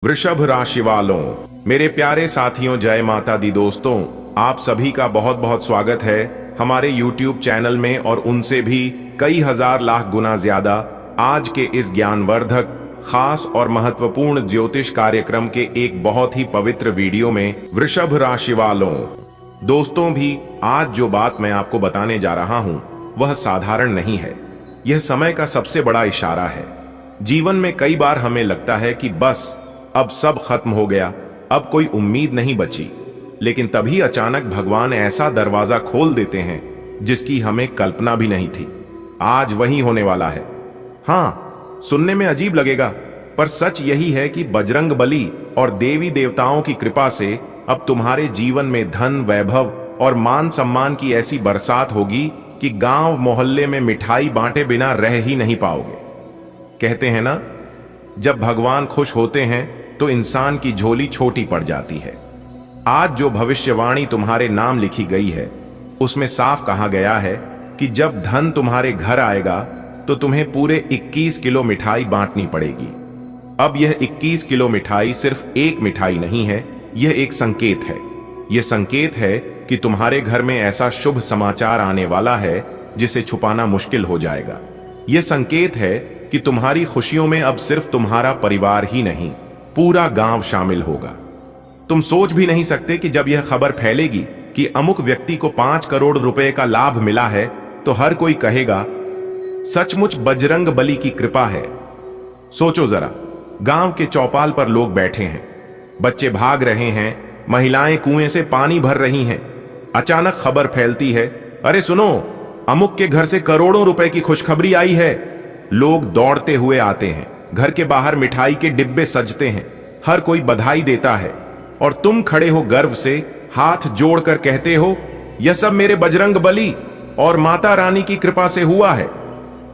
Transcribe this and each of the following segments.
वृषभ राशि वालों, मेरे प्यारे साथियों, जय माता दी। दोस्तों, आप सभी का बहुत बहुत स्वागत है हमारे YouTube चैनल में और उनसे भी कई हजार लाख गुना ज्यादा आज के इस ज्ञानवर्धक, खास और महत्वपूर्ण ज्योतिष कार्यक्रम के एक बहुत ही पवित्र वीडियो में। वृषभ राशि वालों, दोस्तों भी आज जो बात मैं आपको बताने जा रहा हूं वह साधारण नहीं है। यह समय का सबसे बड़ा इशारा है। जीवन में कई बार हमें लगता है कि बस अब सब खत्म हो गया, अब कोई उम्मीद नहीं बची, लेकिन तभी अचानक भगवान ऐसा दरवाजा खोल देते हैं जिसकी हमें कल्पना भी नहीं थी। आज वही होने वाला है। हाँ, सुनने में अजीब लगेगा, पर सच यही है कि बजरंग बली और देवी देवताओं की कृपा से अब तुम्हारे जीवन में धन, वैभव और मान सम्मान की ऐसी बरसात होगी कि गांव मोहल्ले में मिठाई बांटे बिना रह ही नहीं पाओगे। कहते हैं ना, जब भगवान खुश होते हैं तो इंसान की झोली छोटी पड़ जाती है। आज जो भविष्यवाणी तुम्हारे नाम लिखी गई है उसमें साफ कहा गया है कि जब धन तुम्हारे घर आएगा तो तुम्हें पूरे 21 किलो मिठाई बांटनी पड़ेगी। अब यह 21 किलो मिठाई सिर्फ एक मिठाई नहीं है, यह एक संकेत है। यह संकेत है कि तुम्हारे घर में ऐसा शुभ समाचार आने वाला है जिसे छुपाना मुश्किल हो जाएगा। यह संकेत है कि तुम्हारी खुशियों में अब सिर्फ तुम्हारा परिवार ही नहीं, पूरा गांव शामिल होगा। तुम सोच भी नहीं सकते कि जब यह खबर फैलेगी कि अमुक व्यक्ति को 5 करोड़ रुपए का लाभ मिला है तो हर कोई कहेगा सचमुच बजरंग बली की कृपा है। सोचो जरा, गांव के चौपाल पर लोग बैठे हैं, बच्चे भाग रहे हैं, महिलाएं कुएं से पानी भर रही हैं। अचानक खबर फैलती है, अरे सुनो, अमुक के घर से करोड़ों रुपए की खुशखबरी आई है। लोग दौड़ते हुए आते हैं, घर के बाहर मिठाई के डिब्बे सजते हैं, हर कोई बधाई देता है और तुम खड़े हो गर्व से, हाथ जोड़कर कहते हो यह सब मेरे बजरंग बली और माता रानी की कृपा से हुआ है।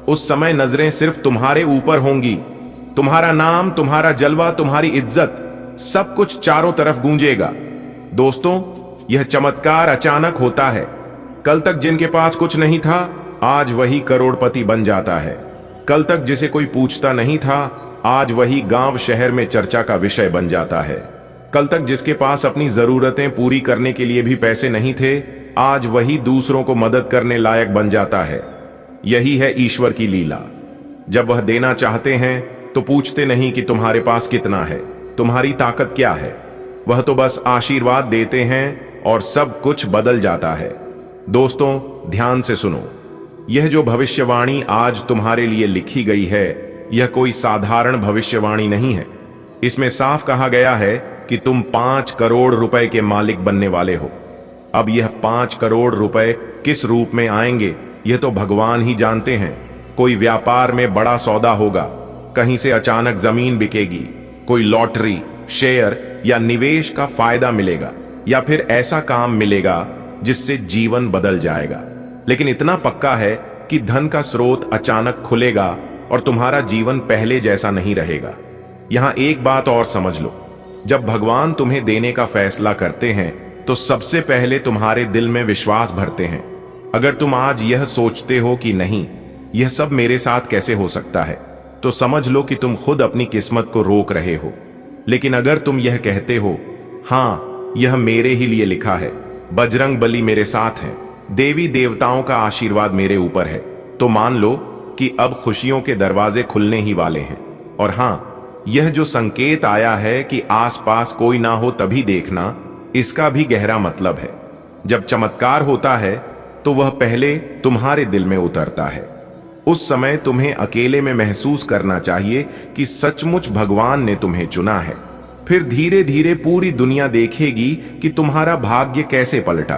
उस समय नजरें सिर्फ तुम्हारे ऊपर होंगी। तुम्हारा नाम, तुम्हारा जलवा, तुम्हारी इज्जत, सब कुछ चारों तरफ गूंजेगा। दोस्तों, यह चमत्कार अचानक होता है। कल तक जिनके पास कुछ नहीं था, आज वही करोड़पति बन जाता है। कल तक जिसे कोई पूछता नहीं था, आज वही गांव शहर में चर्चा का विषय बन जाता है। कल तक जिसके पास अपनी जरूरतें पूरी करने के लिए भी पैसे नहीं थे, आज वही दूसरों को मदद करने लायक बन जाता है। यही है ईश्वर की लीला। जब वह देना चाहते हैं तो पूछते नहीं कि तुम्हारे पास कितना है, तुम्हारी ताकत क्या है। वह तो बस आशीर्वाद देते हैं और सब कुछ बदल जाता है। दोस्तों, ध्यान से सुनो, यह जो भविष्यवाणी आज तुम्हारे लिए लिखी गई है, यह कोई साधारण भविष्यवाणी नहीं है। इसमें साफ कहा गया है कि तुम 5 करोड़ रुपए के मालिक बनने वाले हो। अब यह 5 करोड़ रुपए किस रूप में आएंगे यह तो भगवान ही जानते हैं। कोई व्यापार में बड़ा सौदा होगा, कहीं से अचानक जमीन बिकेगी, कोई लॉटरी, शेयर या निवेश का फायदा मिलेगा, या फिर ऐसा काम मिलेगा जिससे जीवन बदल जाएगा। लेकिन इतना पक्का है कि धन का स्रोत अचानक खुलेगा और तुम्हारा जीवन पहले जैसा नहीं रहेगा। यहां एक बात और समझ लो, जब भगवान तुम्हें देने का फैसला करते हैं तो सबसे पहले तुम्हारे दिल में विश्वास भरते हैं। अगर तुम आज यह सोचते हो कि नहीं, यह सब मेरे साथ कैसे हो सकता है, तो समझ लो कि तुम खुद अपनी किस्मत को रोक रहे हो। लेकिन अगर तुम यह कहते हो, हां, यह मेरे ही लिए लिखा है, बजरंग बली मेरे साथ हैं, देवी देवताओं का आशीर्वाद मेरे ऊपर है, तो मान लो कि अब खुशियों के दरवाजे खुलने ही वाले हैं। और हां, यह जो संकेत आया है कि आसपास कोई ना हो तभी देखना, इसका भी गहरा मतलब है। जब चमत्कार होता है तो वह पहले तुम्हारे दिल में उतरता है। उस समय तुम्हें अकेले में महसूस करना चाहिए कि सचमुच भगवान ने तुम्हें चुना है। फिर धीरे धीरे पूरी दुनिया देखेगी कि तुम्हारा भाग्य कैसे पलटा।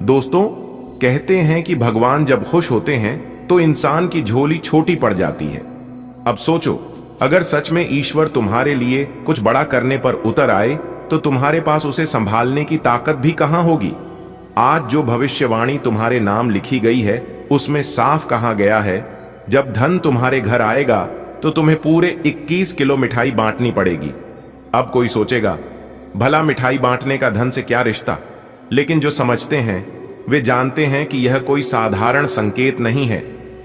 दोस्तों, कहते हैं कि भगवान जब खुश होते हैं तो इंसान की झोली छोटी पड़ जाती है। अब सोचो, अगर सच में ईश्वर तुम्हारे लिए कुछ बड़ा करने पर उतर आए तो तुम्हारे पास उसे संभालने की ताकत भी कहां होगी। आज जो भविष्यवाणी तुम्हारे नाम लिखी गई है उसमें साफ कहा गया है, जब धन तुम्हारे घर आएगा तो तुम्हें पूरे 21 किलो मिठाई बांटनी पड़ेगी। अब कोई सोचेगा, भला मिठाई बांटने का धन से क्या रिश्ता। लेकिन जो समझते हैं वे जानते हैं कि यह कोई साधारण संकेत नहीं है।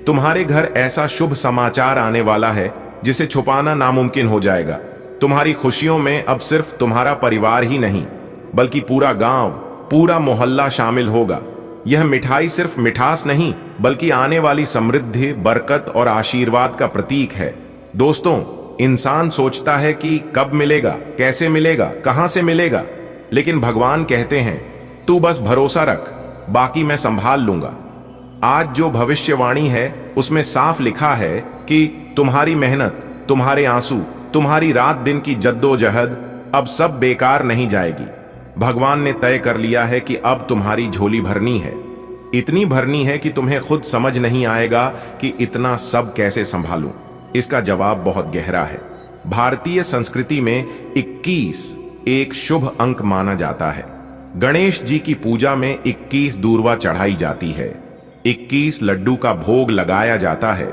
तुम्हारे घर ऐसा शुभ समाचार आने वाला है जिसे छुपाना नामुमकिन हो जाएगा। तुम्हारी खुशियों में अब सिर्फ तुम्हारा परिवार ही नहीं बल्कि पूरा गांव, पूरा मोहल्ला शामिल होगा। यह मिठाई सिर्फ मिठास नहीं बल्कि आने वाली समृद्धि, बरकत और आशीर्वाद का प्रतीक है। दोस्तों, इंसान सोचता है कि कब मिलेगा, कैसे मिलेगा, कहां से मिलेगा, लेकिन भगवान कहते हैं तू बस भरोसा रख, बाकी मैं संभाल लूंगा। आज जो भविष्यवाणी है उसमें साफ लिखा है कि तुम्हारी मेहनत, तुम्हारे आंसू, तुम्हारी रात दिन की जद्दोजहद अब सब बेकार नहीं जाएगी। भगवान ने तय कर लिया है कि अब तुम्हारी झोली भरनी है, इतनी भरनी है कि तुम्हें खुद समझ नहीं आएगा कि इतना सब कैसे संभालूं। इसका जवाब बहुत गहरा है। भारतीय संस्कृति में 21 एक शुभ अंक माना जाता है। गणेश जी की पूजा में 21 दूर्वा चढ़ाई जाती है, 21 लड्डू का भोग लगाया जाता है,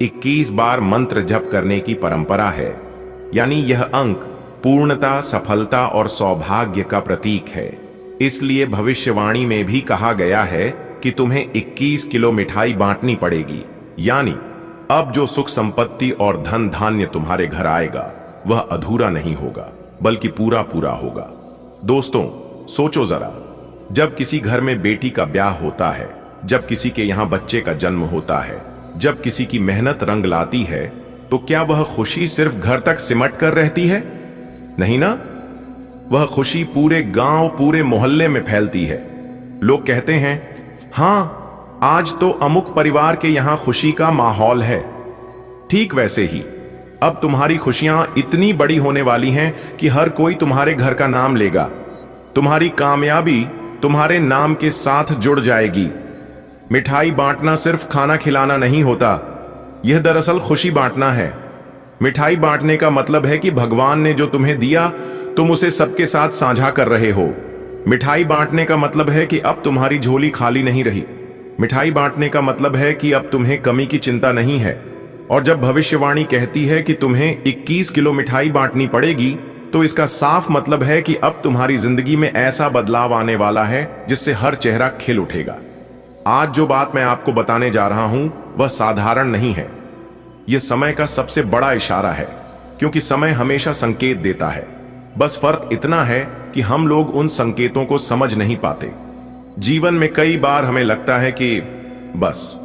21 बार मंत्र जप करने की परंपरा है। यानी यह अंक पूर्णता, सफलता और सौभाग्य का प्रतीक है। इसलिए भविष्यवाणी में भी कहा गया है कि तुम्हें 21 किलो मिठाई बांटनी पड़ेगी। यानी अब जो सुख संपत्ति और धन धान्य तुम्हारे घर आएगा वह अधूरा नहीं होगा बल्कि पूरा पूरा होगा। दोस्तों, सोचो जरा, जब किसी घर में बेटी का ब्याह होता है, जब किसी के यहां बच्चे का जन्म होता है, जब किसी की मेहनत रंग लाती है, तो क्या वह खुशी सिर्फ घर तक सिमट कर रहती है? नहीं ना, वह खुशी पूरे गांव, पूरे मोहल्ले में फैलती है। लोग कहते हैं हां, आज तो अमुक परिवार के यहां खुशी का माहौल है। ठीक वैसे ही अब तुम्हारी खुशियां इतनी बड़ी होने वाली हैं कि हर कोई तुम्हारे घर का नाम लेगा। तुम्हारी कामयाबी तुम्हारे नाम के साथ जुड़ जाएगी। मिठाई बांटना सिर्फ खाना खिलाना नहीं होता, यह दरअसल खुशी बांटना है। मिठाई बांटने का मतलब है कि भगवान ने जो तुम्हें दिया तुम उसे सबके साथ साझा कर रहे हो। मिठाई बांटने का मतलब है कि अब तुम्हारी झोली खाली नहीं रही। मिठाई बांटने का मतलब है कि अब तुम्हें कमी की चिंता नहीं है। और जब भविष्यवाणी कहती है कि तुम्हें 21 किलो मिठाई बांटनी पड़ेगी, तो इसका साफ मतलब है कि अब तुम्हारी जिंदगी में ऐसा बदलाव आने वाला है जिससे हर चेहरा खिल उठेगा। आज जो बात मैं आपको बताने जा रहा हूं वह साधारण नहीं है। यह समय का सबसे बड़ा इशारा है, क्योंकि समय हमेशा संकेत देता है। बस फर्क इतना है कि हम लोग उन संकेतों को समझ नहीं पाते। जीवन में कई बार हमें लगता है कि बस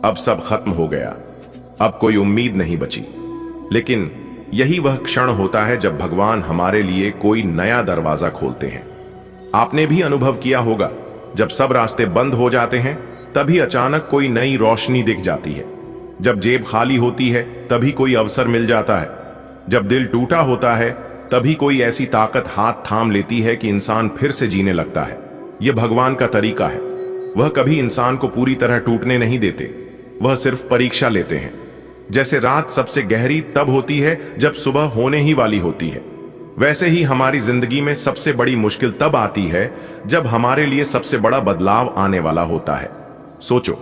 अब सब खत्म हो गया, अब कोई उम्मीद नहीं बची। लेकिन यही वह क्षण होता है जब भगवान हमारे लिए कोई नया दरवाजा खोलते हैं। आपने भी अनुभव किया होगा, जब सब रास्ते बंद हो जाते हैं तभी अचानक कोई नई रोशनी दिख जाती है। जब जेब खाली होती है तभी कोई अवसर मिल जाता है। जब दिल टूटा होता है तभी कोई ऐसी ताकत हाथ थाम लेती है कि इंसान फिर से जीने लगता है। यह भगवान का तरीका है। वह कभी इंसान को पूरी तरह टूटने नहीं देते, वह सिर्फ परीक्षा लेते हैं। जैसे रात सबसे गहरी तब होती है जब सुबह होने ही वाली होती है, वैसे ही हमारी जिंदगी में सबसे बड़ी मुश्किल तब आती है जब हमारे लिए सबसे बड़ा बदलाव आने वाला होता है। सोचो,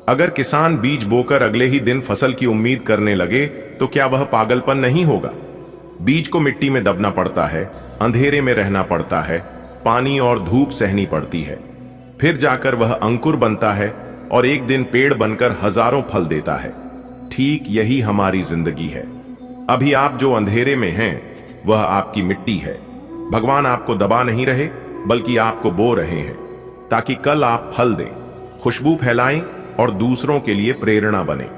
अगर किसान बीज बोकर अगले ही दिन फसल की उम्मीद करने लगे तो क्या वह पागलपन नहीं होगा? बीज को मिट्टी में दबना पड़ता है, अंधेरे में रहना पड़ता है, पानी और धूप सहनी पड़ती है, फिर जाकर वह अंकुर बनता है और एक दिन पेड़ बनकर हजारों फल देता है। ठीक यही हमारी जिंदगी है। अभी आप जो अंधेरे में हैं वह आपकी मिट्टी है। भगवान आपको दबा नहीं रहे बल्कि आपको बो रहे हैं, ताकि कल आप फल दें, खुशबू फैलाएं और दूसरों के लिए प्रेरणा बने।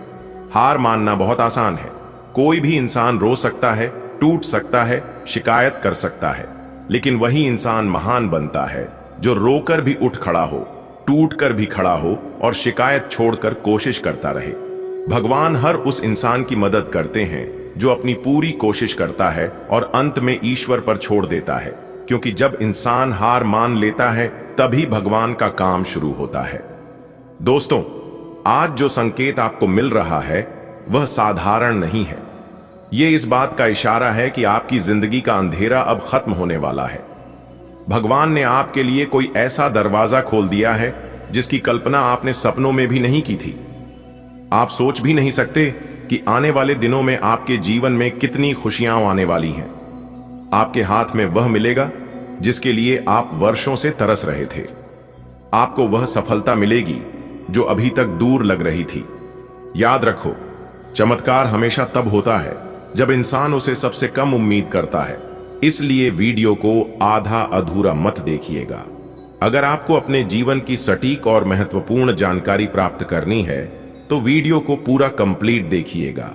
हार मानना बहुत आसान है। कोई भी इंसान रो सकता है, टूट सकता है, शिकायत कर सकता है, लेकिन वही इंसान महान बनता है जो रोकर भी उठ खड़ा हो, टूट कर भी खड़ा हो और शिकायत छोड़कर कोशिश करता रहे। भगवान हर उस इंसान की मदद करते हैं जो अपनी पूरी कोशिश करता है और अंत में ईश्वर पर छोड़ देता है, क्योंकि जब इंसान हार मान लेता है तभी भगवान का काम शुरू होता है। दोस्तों, आज जो संकेत आपको मिल रहा है वह साधारण नहीं है। यह इस बात का इशारा है कि आपकी जिंदगी का अंधेरा अब खत्म होने वाला है। भगवान ने आपके लिए कोई ऐसा दरवाजा खोल दिया है जिसकी कल्पना आपने सपनों में भी नहीं की थी। आप सोच भी नहीं सकते कि आने वाले दिनों में आपके जीवन में कितनी खुशियां आने वाली हैं। आपके हाथ में वह मिलेगा जिसके लिए आप वर्षों से तरस रहे थे। आपको वह सफलता मिलेगी जो अभी तक दूर लग रही थी। याद रखो, चमत्कार हमेशा तब होता है जब इंसान उसे सबसे कम उम्मीद करता है। इसलिए वीडियो को आधा अधूरा मत देखिएगा। अगर आपको अपने जीवन की सटीक और महत्वपूर्ण जानकारी प्राप्त करनी है तो वीडियो को पूरा कंप्लीट देखिएगा।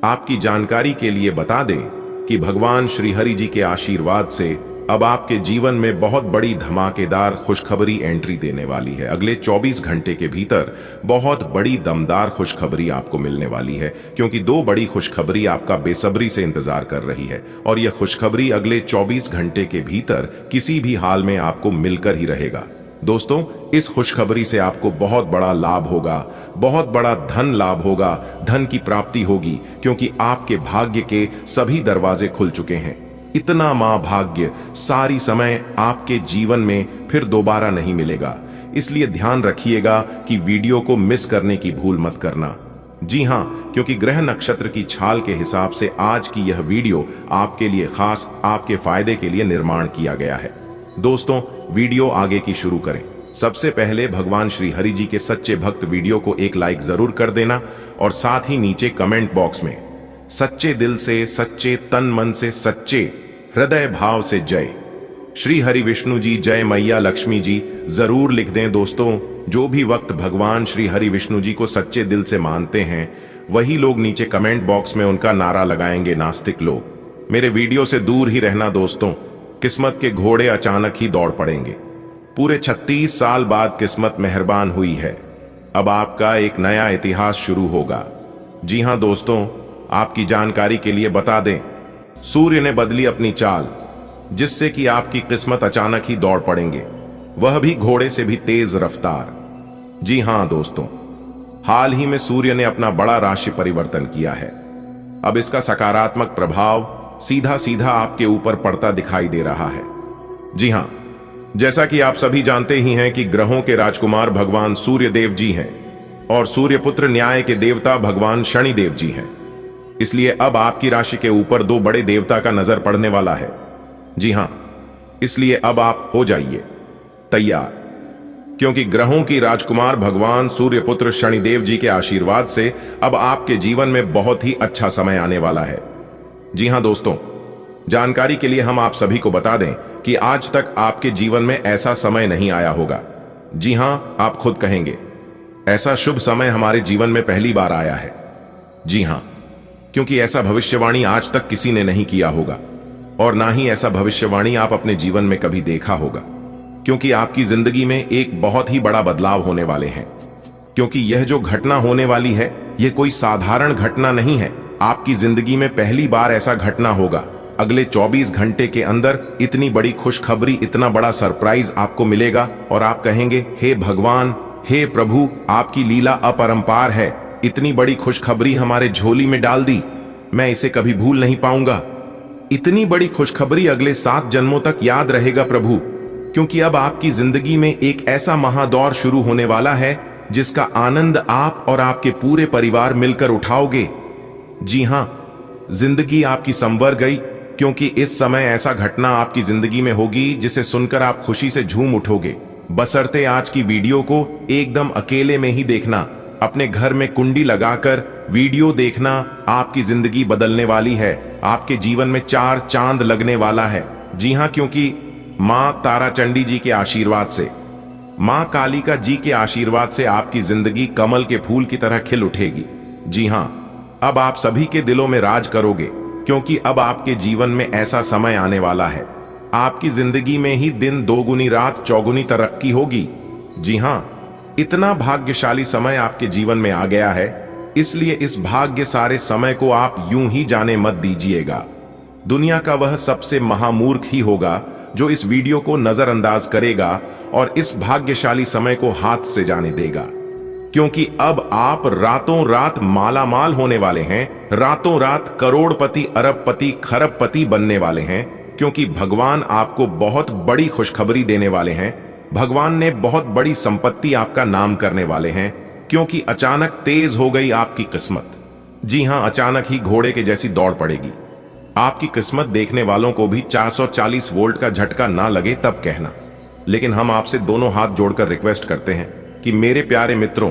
आपकी जानकारी के लिए बता दें कि भगवान श्री हरि जी के आशीर्वाद से अब आपके जीवन में बहुत बड़ी धमाकेदार खुशखबरी एंट्री देने वाली है। अगले 24 घंटे के भीतर बहुत बड़ी दमदार खुशखबरी आपको मिलने वाली है, क्योंकि दो बड़ी खुशखबरी आपका बेसब्री से इंतजार कर रही है और यह खुशखबरी अगले 24 घंटे के भीतर किसी भी हाल में आपको मिलकर ही रहेगा। दोस्तों, इस खुशखबरी से आपको बहुत बड़ा लाभ होगा, बहुत बड़ा धन लाभ होगा, धन की प्राप्ति होगी, क्योंकि आपके भाग्य के सभी दरवाजे खुल चुके हैं। इतना महाभाग्य सारी समय आपके जीवन में फिर दोबारा नहीं मिलेगा। इसलिए ध्यान रखिएगा कि वीडियो को मिस करने की भूल मत करना। जी हां, क्योंकि ग्रह नक्षत्र की छाल के हिसाब से आज की यह वीडियो आपके लिए खास, आपके फायदे के लिए निर्माण किया गया है। दोस्तों, वीडियो आगे की शुरू करें। सबसे पहले भगवान श्री हरि जी के सच्चे भक्त वीडियो को एक लाइक जरूर कर देना और साथ ही नीचे कमेंट बॉक्स में सच्चे दिल से, सच्चे तन मन से, सच्चे हृदय भाव से जय श्री हरि विष्णु जी, जय मैया लक्ष्मी जी जरूर लिख दें। दोस्तों, जो भी वक्त भगवान श्री हरि विष्णु जी को सच्चे दिल से मानते हैं वही लोग नीचे कमेंट बॉक्स में उनका नारा लगाएंगे, नास्तिक लोग मेरे वीडियो से दूर ही रहना। दोस्तों, किस्मत के घोड़े अचानक ही दौड़ पड़ेंगे। पूरे 36 साल बाद किस्मत मेहरबान हुई है। अब आपका एक नया इतिहास शुरू होगा। जी हां दोस्तों, आपकी जानकारी के लिए बता दें, सूर्य ने बदली अपनी चाल, जिससे कि आपकी किस्मत अचानक ही दौड़ पड़ेंगे, वह भी घोड़े से भी तेज रफ्तार। जी हां दोस्तों, हाल ही में सूर्य ने अपना बड़ा राशि परिवर्तन किया है। अब इसका सकारात्मक प्रभाव सीधा सीधा आपके ऊपर पड़ता दिखाई दे रहा है। जी हां, जैसा कि आप सभी जानते ही हैं कि ग्रहों के राजकुमार भगवान सूर्य देव जी हैं और सूर्यपुत्र न्याय के देवता भगवान शनि देव जी हैं। इसलिए अब आपकी राशि के ऊपर दो बड़े देवता का नजर पड़ने वाला है। जी हां, इसलिए अब आप हो जाइए तैयार, क्योंकि ग्रहों की राजकुमार भगवान सूर्यपुत्र शनिदेव जी के आशीर्वाद से अब आपके जीवन में बहुत ही अच्छा समय आने वाला है। जी हां दोस्तों, जानकारी के लिए हम आप सभी को बता दें कि आज तक आपके जीवन में ऐसा समय नहीं आया होगा। जी हां, आप खुद कहेंगे, ऐसा शुभ समय हमारे जीवन में पहली बार आया है। जी हां, क्योंकि ऐसा भविष्यवाणी आज तक किसी ने नहीं किया होगा और ना ही ऐसा भविष्यवाणी आप अपने जीवन में कभी देखा होगा, क्योंकि आपकी जिंदगी में एक बहुत ही बड़ा बदलाव होने वाले हैं। क्योंकि यह जो घटना होने वाली है, यह कोई साधारण घटना नहीं है। आपकी जिंदगी में पहली बार ऐसा घटना होगा। अगले 24 घंटे के अंदर इतनी बड़ी खुशखबरी, इतना बड़ा सरप्राइज आपको मिलेगा और आप कहेंगे, हे भगवान, हे प्रभु, आपकी लीला अपरंपार है। इतनी बड़ी खुशखबरी हमारे झोली में डाल दी, मैं इसे कभी भूल नहीं पाऊंगा। इतनी बड़ी खुशखबरी अगले 7 जन्मों तक याद रहेगा प्रभु, क्योंकि अब आपकी जिंदगी में एक ऐसा महादौर शुरू होने वाला है जिसका आनंद आप और आपके पूरे परिवार मिलकर उठाओगे। जी हां, जिंदगी आपकी संवर गई, क्योंकि इस समय ऐसा घटना आपकी जिंदगी में होगी जिसे सुनकर आप खुशी से झूम उठोगे। बशर्ते आज की वीडियो को एकदम अकेले में ही देखना, अपने घर में कुंडी लगाकर वीडियो देखना। आपकी जिंदगी बदलने वाली है, आपके जीवन में 4 चांद लगने वाला है। जी हां, क्योंकि मां ताराचंडी जी के आशीर्वाद से, मां कालिका जी के आशीर्वाद से आपकी जिंदगी कमल के फूल की तरह खिल उठेगी। जी हां, अब आप सभी के दिलों में राज करोगे, क्योंकि अब आपके जीवन में ऐसा समय आने वाला है। आपकी जिंदगी में ही दिन दोगुनी, रात चौगुनी तरक्की होगी। जी हां, इतना भाग्यशाली समय आपके जीवन में आ गया है, इसलिए इस भाग्य सारे समय को आप यूं ही जाने मत दीजिएगा। दुनिया का वह सबसे महामूर्ख ही होगा जो इस वीडियो को नजरअंदाज करेगा और इस भाग्यशाली समय को हाथ से जाने देगा, क्योंकि अब आप रातों रात मालामाल होने वाले हैं, रातों रात करोड़पति, अरबपति, खरबपति बनने वाले हैं, क्योंकि भगवान आपको बहुत बड़ी खुशखबरी देने वाले हैं। भगवान ने बहुत बड़ी संपत्ति आपका नाम करने वाले हैं, क्योंकि अचानक तेज हो गई आपकी किस्मत। जी हां, अचानक ही घोड़े के जैसी दौड़ पड़ेगी। आपकी किस्मत देखने वालों को भी 440 वोल्ट का झटका ना लगे तब कहना। लेकिन हम आपसे दोनों हाथ जोड़कर रिक्वेस्ट करते हैं कि मेरे प्यारे मित्रों,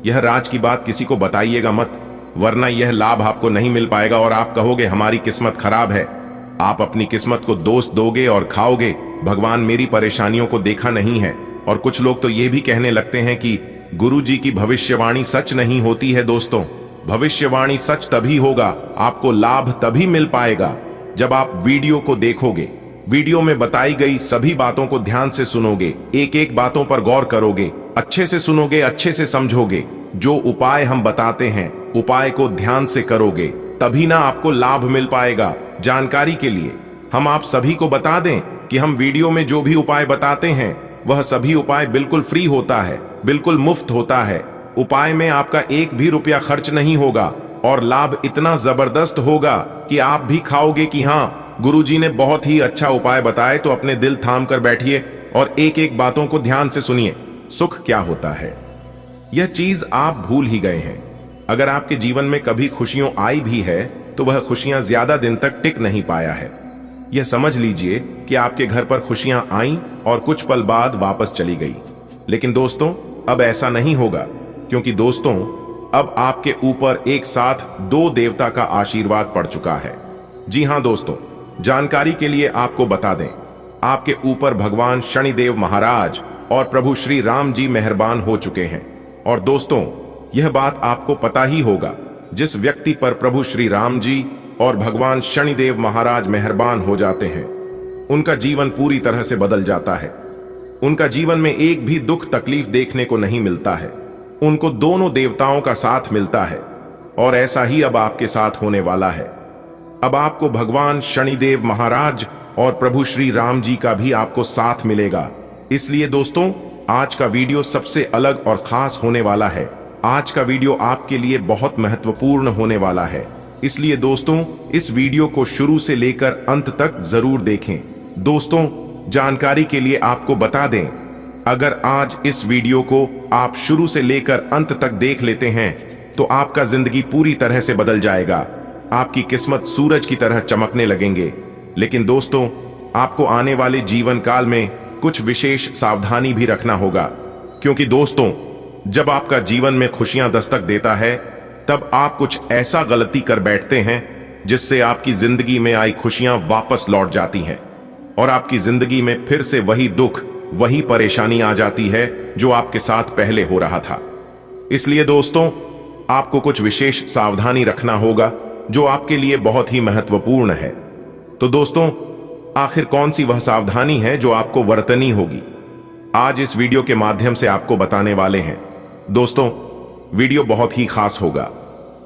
यह राज की बात किसी को बताइएगा मत, वरना यह लाभ आपको नहीं मिल पाएगा और आप कहोगे हमारी किस्मत खराब है। आप अपनी किस्मत को दोष दोगे और खाओगे, भगवान मेरी परेशानियों को देखा नहीं है। और कुछ लोग तो ये भी कहने लगते हैं कि गुरुजी की भविष्यवाणी सच नहीं होती है। दोस्तों, भविष्यवाणी सच तभी होगा, आपको लाभ तभी मिल पाएगा जब आप वीडियो को देखोगे, वीडियो में बताई गई सभी बातों को ध्यान से सुनोगे, एक एक बातों पर गौर करोगे, अच्छे से सुनोगे, अच्छे से समझोगे। जो उपाय हम बताते हैं उपाय को ध्यान से करोगे, तभी ना आपको लाभ मिल पाएगा। जानकारी के लिए हम आप सभी को बता दें कि हम वीडियो में जो भी उपाय बताते हैं वह सभी उपाय बिल्कुल फ्री होता है, बिल्कुल मुफ्त होता है। उपाय में आपका एक भी रुपया खर्च नहीं होगा और लाभ इतना जबरदस्त होगा कि आप भी खाओगे कि हाँ, गुरुजी ने बहुत ही अच्छा उपाय बताए। तो अपने दिल थाम कर बैठिए और एक एक बातों को ध्यान से सुनिए। सुख क्या होता है यह चीज आप भूल ही गए हैं। अगर आपके जीवन में कभी खुशियां आई भी है तो वह खुशियां ज्यादा दिन तक टिक नहीं पाया है। यह समझ लीजिए कि आपके घर पर खुशियां आईं और कुछ पल बाद वापस चली गई। लेकिन दोस्तों, अब ऐसा नहीं होगा, क्योंकि दोस्तों अब आपके ऊपर एक साथ दो देवता का आशीर्वाद पड़ चुका है। जी हां दोस्तों, जानकारी के लिए आपको बता दें, आपके ऊपर भगवान शनिदेव महाराज और प्रभु श्री राम जी मेहरबान हो चुके हैं। और दोस्तों, यह बात आपको पता ही होगा, जिस व्यक्ति पर प्रभु श्री राम जी और भगवान शनिदेव महाराज मेहरबान हो जाते हैं उनका जीवन पूरी तरह से बदल जाता है। उनका जीवन में एक भी दुख तकलीफ देखने को नहीं मिलता है। उनको दोनों देवताओं का साथ मिलता है और ऐसा ही अब आपके साथ होने वाला है। अब आपको भगवान शनिदेव महाराज और प्रभु श्री राम जी का भी आपको साथ मिलेगा। इसलिए दोस्तों, आज का वीडियो सबसे अलग और खास होने वाला है। आज का वीडियो आपके लिए बहुत महत्वपूर्ण होने वाला है। इसलिए दोस्तों, इस वीडियो को शुरू से लेकर अंत तक जरूर देखें। दोस्तों, जानकारी के लिए आपको बता दें, अगर आज इस वीडियो को आप शुरू से लेकर अंत तक देख लेते हैं तो आपका जिंदगी पूरी तरह से बदल जाएगा। आपकी किस्मत सूरज की तरह चमकने लगेंगे। लेकिन दोस्तों, आपको आने वाले जीवन काल में कुछ विशेष सावधानी भी रखना होगा, क्योंकि दोस्तों, जब आपका जीवन में खुशियां दस्तक देता है तब आप कुछ ऐसा गलती कर बैठते हैं जिससे आपकी जिंदगी में आई खुशियां वापस लौट जाती हैं और आपकी जिंदगी में फिर से वही दुख, वही परेशानी आ जाती है जो आपके साथ पहले हो रहा था। इसलिए दोस्तों, आपको कुछ विशेष सावधानी रखना होगा जो आपके लिए बहुत ही महत्वपूर्ण है। तो दोस्तों, आखिर कौन सी वह सावधानी है जो आपको बरतनी होगी, आज इस वीडियो के माध्यम से आपको बताने वाले हैं। दोस्तों, वीडियो बहुत ही खास होगा,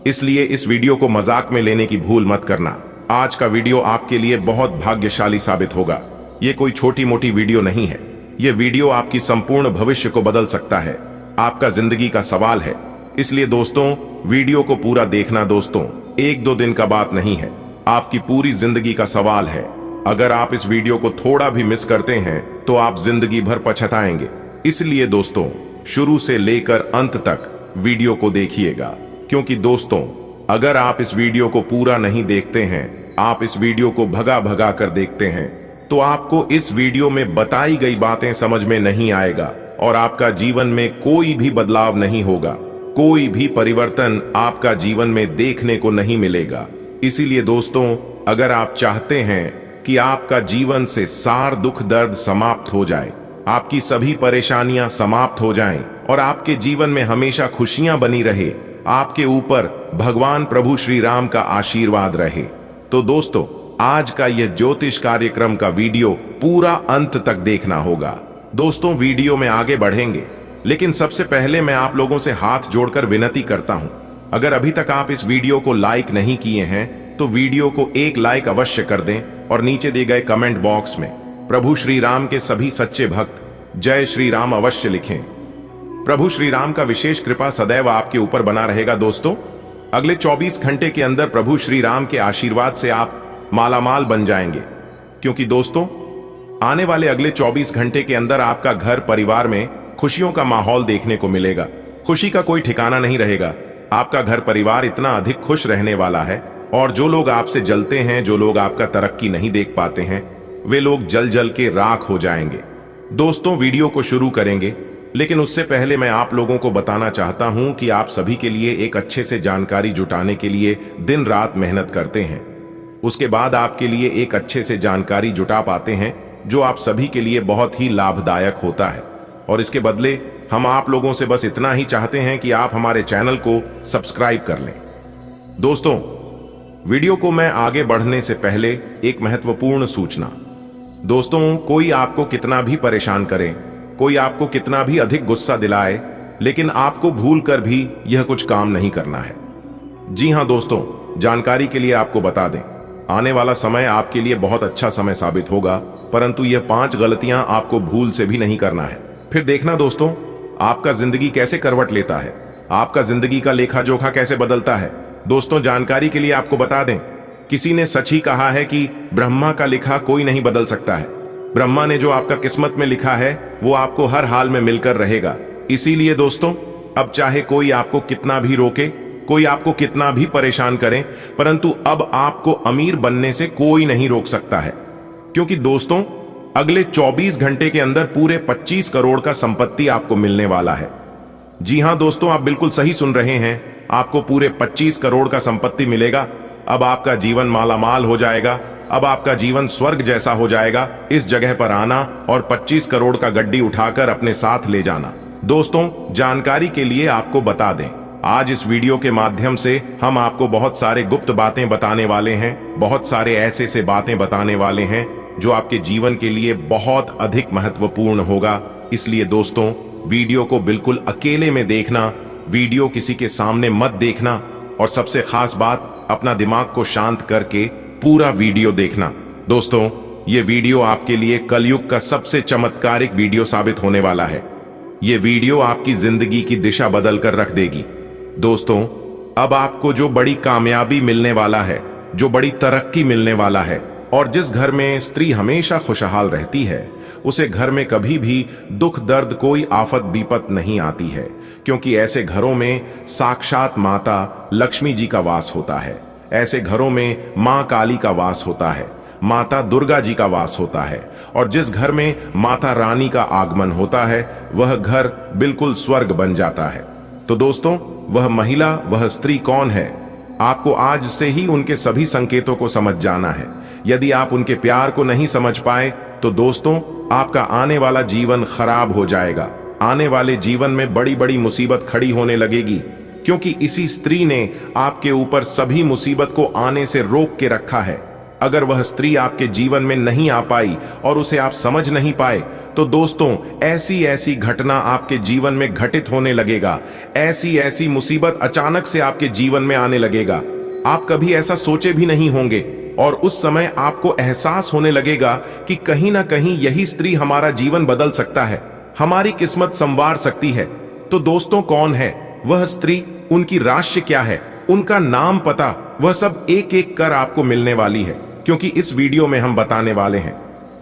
इसलिए इस वीडियो को मजाक में लेने की भूल मत करना। आज का वीडियो आपके लिए बहुत भाग्यशाली साबित होगा। यह कोई छोटी मोटी वीडियो नहीं है। यह वीडियो आपकी संपूर्ण भविष्य को बदल सकता है। आपका जिंदगी का सवाल है। इसलिए दोस्तों, वीडियो को पूरा देखना। दोस्तों, एक दो दिन का बात नहीं है, आपकी पूरी जिंदगी का सवाल है। अगर आप इस वीडियो को थोड़ा भी मिस करते हैं तो आप जिंदगी भर पछताएंगे। इसलिए दोस्तों, शुरू से लेकर अंत तक वीडियो को देखिएगा, क्योंकि दोस्तों, अगर आप इस वीडियो को पूरा नहीं देखते हैं, आप इस वीडियो को भगा भगा कर देखते हैं, तो आपको इस वीडियो में बताई गई बातें समझ में नहीं आएगा और आपका जीवन में कोई भी बदलाव नहीं होगा, कोई भी परिवर्तन आपका जीवन में देखने को नहीं मिलेगा। इसीलिए दोस्तों, अगर आप चाहते हैं कि आपका जीवन से सार दुख दर्द समाप्त हो जाए, आपकी सभी परेशानियां समाप्त हो जाएं और आपके जीवन में हमेशा खुशियां बनी रहे, आपके ऊपर भगवान प्रभु श्री राम का आशीर्वाद रहे, तो दोस्तों, आज का यह ज्योतिष कार्यक्रम का वीडियो पूरा अंत तक देखना होगा। दोस्तों, वीडियो में आगे बढ़ेंगे, लेकिन सबसे पहले मैं आप लोगों से हाथ जोड़कर विनती करता हूं, अगर अभी तक आप इस वीडियो को लाइक नहीं किए हैं तो वीडियो को एक लाइक अवश्य कर दें और नीचे दिए गए कमेंट बॉक्स में प्रभु श्री राम के सभी सच्चे भक्त जय श्री राम अवश्य लिखें। प्रभु श्री राम का विशेष कृपा सदैव आपके ऊपर बना रहेगा। दोस्तों, अगले 24 घंटे के अंदर प्रभु श्री राम के आशीर्वाद से आप मालामाल बन जाएंगे, क्योंकि दोस्तों, आने वाले अगले 24 घंटे के अंदर आपका घर परिवार में खुशियों का माहौल देखने को मिलेगा। खुशी का कोई ठिकाना नहीं रहेगा। आपका घर परिवार इतना अधिक खुश रहने वाला है और जो लोग आपसे जलते हैं, जो लोग आपका तरक्की नहीं देख पाते हैं, वे लोग जल जल के राख हो जाएंगे। दोस्तों, वीडियो को शुरू करेंगे। लेकिन उससे पहले मैं आप लोगों को बताना चाहता हूं कि आप सभी के लिए एक अच्छे से जानकारी जुटाने के लिए दिन रात मेहनत करते हैं। उसके बाद आपके लिए एक अच्छे से जानकारी जुटा पाते हैं जो आप सभी के लिए बहुत ही लाभदायक होता है। और इसके बदले हम आप लोगों से बस इतना ही चाहते हैं कि आप हमारे चैनल को सब्सक्राइब कर लें। दोस्तों, वीडियो को मैं आगे बढ़ने से पहले एक महत्वपूर्ण सूचना। दोस्तों, कोई आपको कितना भी परेशान करे, कोई आपको कितना भी अधिक गुस्सा दिलाए, लेकिन आपको भूल कर भी यह कुछ काम नहीं करना है। जी हां दोस्तों, जानकारी के लिए आपको बता दें, आने वाला समय आपके लिए बहुत अच्छा समय साबित होगा, परंतु यह 5 गलतियां आपको भूल से भी नहीं करना है। फिर देखना दोस्तों, आपका जिंदगी कैसे करवट लेता है, आपका जिंदगी का लेखा जोखा कैसे बदलता है। दोस्तों, जानकारी के लिए आपको बता दें, किसी ने सच ही कहा है कि ब्रह्मा का लिखा कोई नहीं बदल सकता है। ब्रह्मा ने जो आपका किस्मत में लिखा है वो आपको हर हाल में मिलकर रहेगा। इसीलिए दोस्तों, अब चाहे कोई आपको कितना भी रोके, कोई आपको कितना भी परेशान करे, परंतु अब आपको अमीर बनने से कोई नहीं रोक सकता है। क्योंकि दोस्तों, अगले 24 घंटे के अंदर पूरे 25 करोड़ का संपत्ति आपको मिलने वाला है। जी हां दोस्तों, आप बिल्कुल सही सुन रहे हैं, आपको पूरे 25 करोड़ का संपत्ति मिलेगा। अब आपका जीवन मालामाल हो जाएगा, अब आपका जीवन स्वर्ग जैसा हो जाएगा। इस जगह पर आना और 25 करोड़ का गड्डी उठाकर अपने साथ ले जाना। दोस्तों, जानकारी के लिए आपको बता दें, आज इस वीडियो के माध्यम से हम आपको बहुत सारे गुप्त बातें बताने वाले हैं, बहुत सारे ऐसे बातें बताने वाले हैं जो आपके जीवन के लिए बहुत अधिक महत्वपूर्ण होगा। इसलिए दोस्तों, वीडियो को बिल्कुल अकेले में देखना, वीडियो किसी के सामने मत देखना, और सबसे खास बात, अपना दिमाग को शांत करके पूरा वीडियो देखना। दोस्तों, ये वीडियो आपके लिए कलयुग का सबसे चमत्कारिक वीडियो साबित होने वाला है। ये वीडियो आपकी जिंदगी की दिशा बदल कर रख देगी। दोस्तों, अब आपको जो बड़ी कामयाबी मिलने वाला है, जो बड़ी तरक्की मिलने वाला है, और जिस घर में स्त्री हमेशा खुशहाल रहती है, उसे घर में कभी भी दुख दर्द कोई आफत विपत नहीं आती है, क्योंकि ऐसे घरों में साक्षात माता लक्ष्मी जी का वास होता है। ऐसे घरों में मां काली का वास होता है, माता दुर्गा जी का वास होता है, और जिस घर में माता रानी का आगमन होता है वह घर बिल्कुल स्वर्ग बन जाता है। तो दोस्तों, वह महिला, वह स्त्री कौन है, आपको आज से ही उनके सभी संकेतों को समझ जाना है। यदि आप उनके प्यार को नहीं समझ पाए तो दोस्तों, आपका आने वाला जीवन खराब हो जाएगा। आने वाले जीवन में बड़ी बड़ी मुसीबत खड़ी होने लगेगी, क्योंकि इसी स्त्री ने आपके ऊपर सभी मुसीबत को आने से रोक के रखा है। अगर वह स्त्री आपके जीवन में नहीं आ पाई और उसे आप समझ नहीं पाए, तो दोस्तों, ऐसी ऐसी घटना आपके जीवन में घटित होने लगेगा, ऐसी ऐसी मुसीबत अचानक से आपके जीवन में आने लगेगा, आप कभी ऐसा सोचे भी नहीं होंगे। और उस समय आपको एहसास होने लगेगा कि कहीं ना कहीं यही स्त्री हमारा जीवन बदल सकता है, हमारी किस्मत संवार सकती है। तो दोस्तों, कौन है वह स्त्री, उनकी राशि क्या है, उनका नाम पता, वह सब एक एक कर आपको मिलने वाली है, क्योंकि इस वीडियो में हम बताने वाले हैं।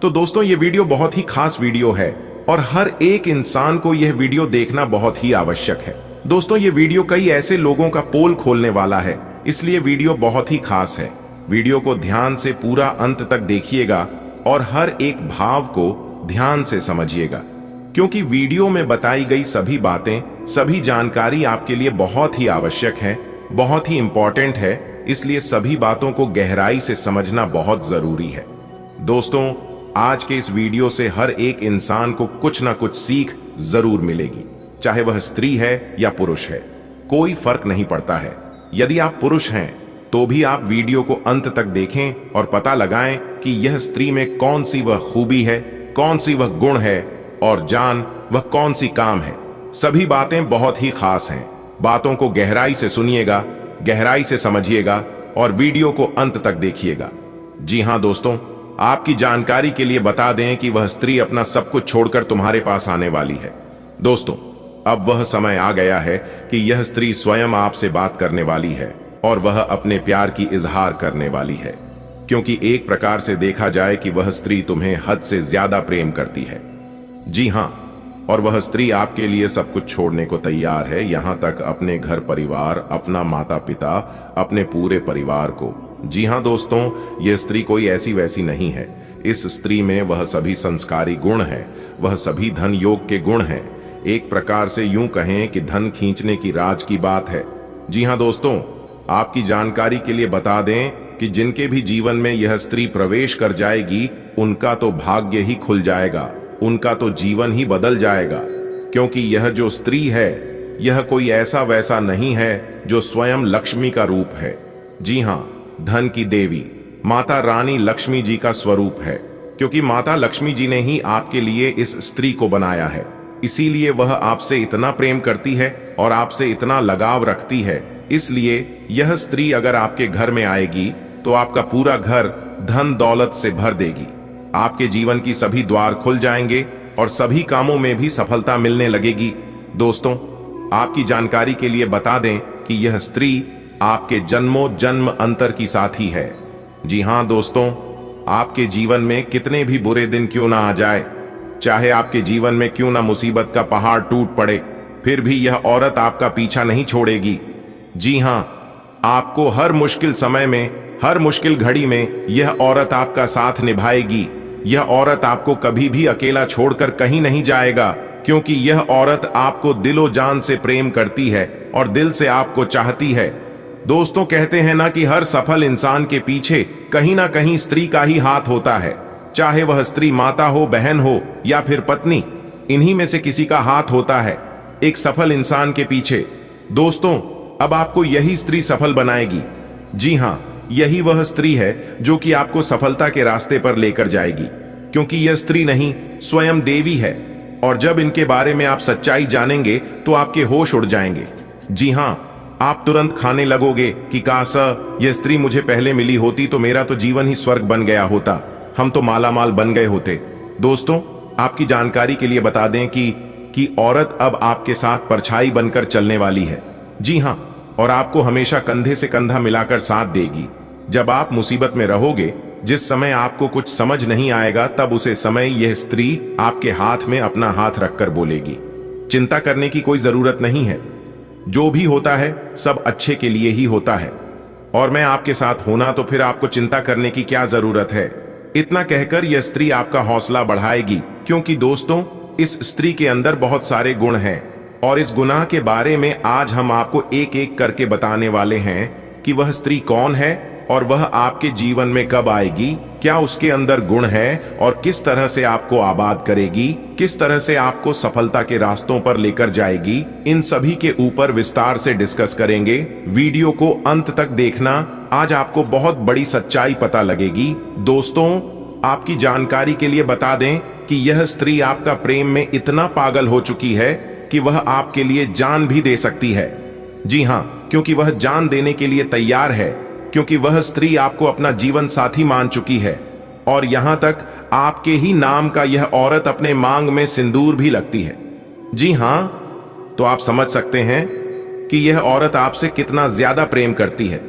तो दोस्तों, ये वीडियो बहुत ही खास वीडियो है और हर एक इंसान को यह वीडियो देखना बहुत ही आवश्यक है। दोस्तों, ये वीडियो कई ऐसे लोगों का पोल खोलने वाला है, इसलिए वीडियो बहुत ही खास है। वीडियो को ध्यान से पूरा अंत तक देखिएगा और हर एक भाव को ध्यान से समझिएगा, क्योंकि वीडियो में बताई गई सभी बातें, सभी जानकारी आपके लिए बहुत ही आवश्यक है, बहुत ही इंपॉर्टेंट है। इसलिए सभी बातों को गहराई से समझना बहुत जरूरी है। दोस्तों, आज के इस वीडियो से हर एक इंसान को कुछ ना कुछ सीख जरूर मिलेगी, चाहे वह स्त्री है या पुरुष है, कोई फर्क नहीं पड़ता है। यदि आप पुरुष हैं तो भी आप वीडियो को अंत तक देखें और पता लगाएं कि यह स्त्री में कौन सी वह खूबी है, कौन सी वह गुण है, और जान वह कौन सी काम है। सभी बातें बहुत ही खास हैं। बातों को गहराई से सुनिएगा, गहराई से समझिएगा और वीडियो को अंत तक देखिएगा। जी हां दोस्तों, आपकी जानकारी के लिए बता दें कि वह स्त्री अपना सब कुछ छोड़कर तुम्हारे पास आने वाली है। दोस्तों, अब वह समय आ गया है कि यह स्त्री स्वयं आपसे बात करने वाली है और वह अपने प्यार की इजहार करने वाली है, क्योंकि एक प्रकार से देखा जाए कि वह स्त्री तुम्हें हद से ज्यादा प्रेम करती है। जी हां, और वह स्त्री आपके लिए सब कुछ छोड़ने को तैयार है, यहां तक अपने घर परिवार, अपना माता पिता, अपने पूरे परिवार को। जी हां दोस्तों, यह स्त्री कोई ऐसी वैसी नहीं है। इस स्त्री में वह सभी संस्कारी गुण हैं, वह सभी धन योग के गुण हैं। एक प्रकार से यूं कहें कि धन खींचने की राज की बात है। जी हाँ दोस्तों, आपकी जानकारी के लिए बता दें कि जिनके भी जीवन में यह स्त्री प्रवेश कर जाएगी, उनका तो भाग्य ही खुल जाएगा, उनका तो जीवन ही बदल जाएगा। क्योंकि यह जो स्त्री है, यह कोई ऐसा वैसा नहीं है जो स्वयं लक्ष्मी का रूप है। जी हाँ, धन की देवी माता रानी लक्ष्मी जी का स्वरूप है, क्योंकि माता लक्ष्मी जी ने ही आपके लिए इस स्त्री को बनाया है। इसीलिए वह आपसे इतना प्रेम करती है और आपसे इतना लगाव रखती है। इसलिए यह स्त्री अगर आपके घर में आएगी तो आपका पूरा घर धन दौलत से भर देगी। आपके जीवन की सभी द्वार खुल जाएंगे और सभी कामों में भी सफलता मिलने लगेगी। दोस्तों, आपकी जानकारी के लिए बता दें कि यह स्त्री आपके जन्मों जन्म अंतर की साथी है। जी हाँ दोस्तों, आपके जीवन में कितने भी बुरे दिन क्यों ना आ जाए, चाहे आपके जीवन में क्यों ना मुसीबत का पहाड़ टूट पड़े, फिर भी यह औरत आपका पीछा नहीं छोड़ेगी। जी हाँ, आपको हर मुश्किल समय में, हर मुश्किल घड़ी में यह औरत आपका साथ निभाएगी। यह औरत आपको कभी भी अकेला छोड़कर कहीं नहीं जाएगा, क्योंकि यह औरत आपको दिलो जान से प्रेम करती है और दिल से आपको चाहती है। दोस्तों, कहते हैं ना कि हर सफल इंसान के पीछे कहीं ना कहीं स्त्री का ही हाथ होता है। चाहे वह स्त्री माता हो, बहन हो या फिर पत्नी, इन्हीं में से किसी का हाथ होता है एक सफल इंसान के पीछे। दोस्तों, अब आपको यही स्त्री सफल बनाएगी। जी हाँ, यही वह स्त्री है जो कि आपको सफलता के रास्ते पर लेकर जाएगी, क्योंकि यह स्त्री नहीं, स्वयं देवी है। और जब इनके बारे में आप सच्चाई जानेंगे तो आपके होश उड़ जाएंगे। जी हाँ, आप तुरंत खाने लगोगे कि काश यह स्त्री मुझे पहले मिली होती तो मेरा तो जीवन ही स्वर्ग बन गया होता, हम तो मालामाल बन गए होते। दोस्तों, आपकी जानकारी के लिए बता दें कि औरत अब आपके साथ परछाई बनकर चलने वाली है। जी हाँ, और आपको हमेशा कंधे से कंधा मिलाकर साथ देगी। जब आप मुसीबत में रहोगे, जिस समय आपको कुछ समझ नहीं आएगा, तब उसे समय यह स्त्री आपके हाथ में अपना हाथ रखकर बोलेगी, चिंता करने की कोई जरूरत नहीं है, जो भी होता है सब अच्छे के लिए ही होता है, और मैं आपके साथ होना तो फिर आपको चिंता करने की क्या जरूरत है। इतना कहकर यह स्त्री आपका हौसला बढ़ाएगी, क्योंकि दोस्तों, इस स्त्री के अंदर बहुत सारे गुण हैं और इस गुनाह के बारे में आज हम आपको एक एक करके बताने वाले हैं कि वह स्त्री कौन है और वह आपके जीवन में कब आएगी, क्या उसके अंदर गुण है और किस तरह से आपको आबाद करेगी, किस तरह से आपको सफलता के रास्तों पर लेकर जाएगी। इन सभी के ऊपर विस्तार से डिस्कस करेंगे। वीडियो को अंत तक देखना, आज आपको बहुत बड़ी सच्चाई पता लगेगी। दोस्तों, आपकी जानकारी के लिए बता दें कि यह स्त्री आपका प्रेम में इतना पागल हो चुकी है कि वह आपके लिए जान भी दे सकती है। जी हाँ, क्योंकि वह जान देने के लिए तैयार है, क्योंकि वह स्त्री आपको अपना जीवन साथी मान चुकी है और यहां तक आपके ही नाम का यह औरत अपने मांग में सिंदूर भी लगती है। जी हां, तो आप समझ सकते हैं कि यह औरत आपसे कितना ज्यादा प्रेम करती है।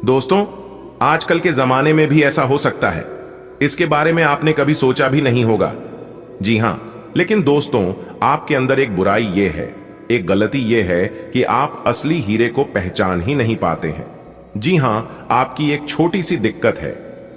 दोस्तों, आजकल के जमाने में भी ऐसा हो सकता है, इसके बारे में आपने कभी सोचा भी नहीं होगा। जी हां, लेकिन दोस्तों, आपके अंदर एक बुराई यह है, एक गलती यह है कि आप असली हीरे को पहचान ही नहीं पाते हैं। जी हां, आपकी एक छोटी सी दिक्कत है।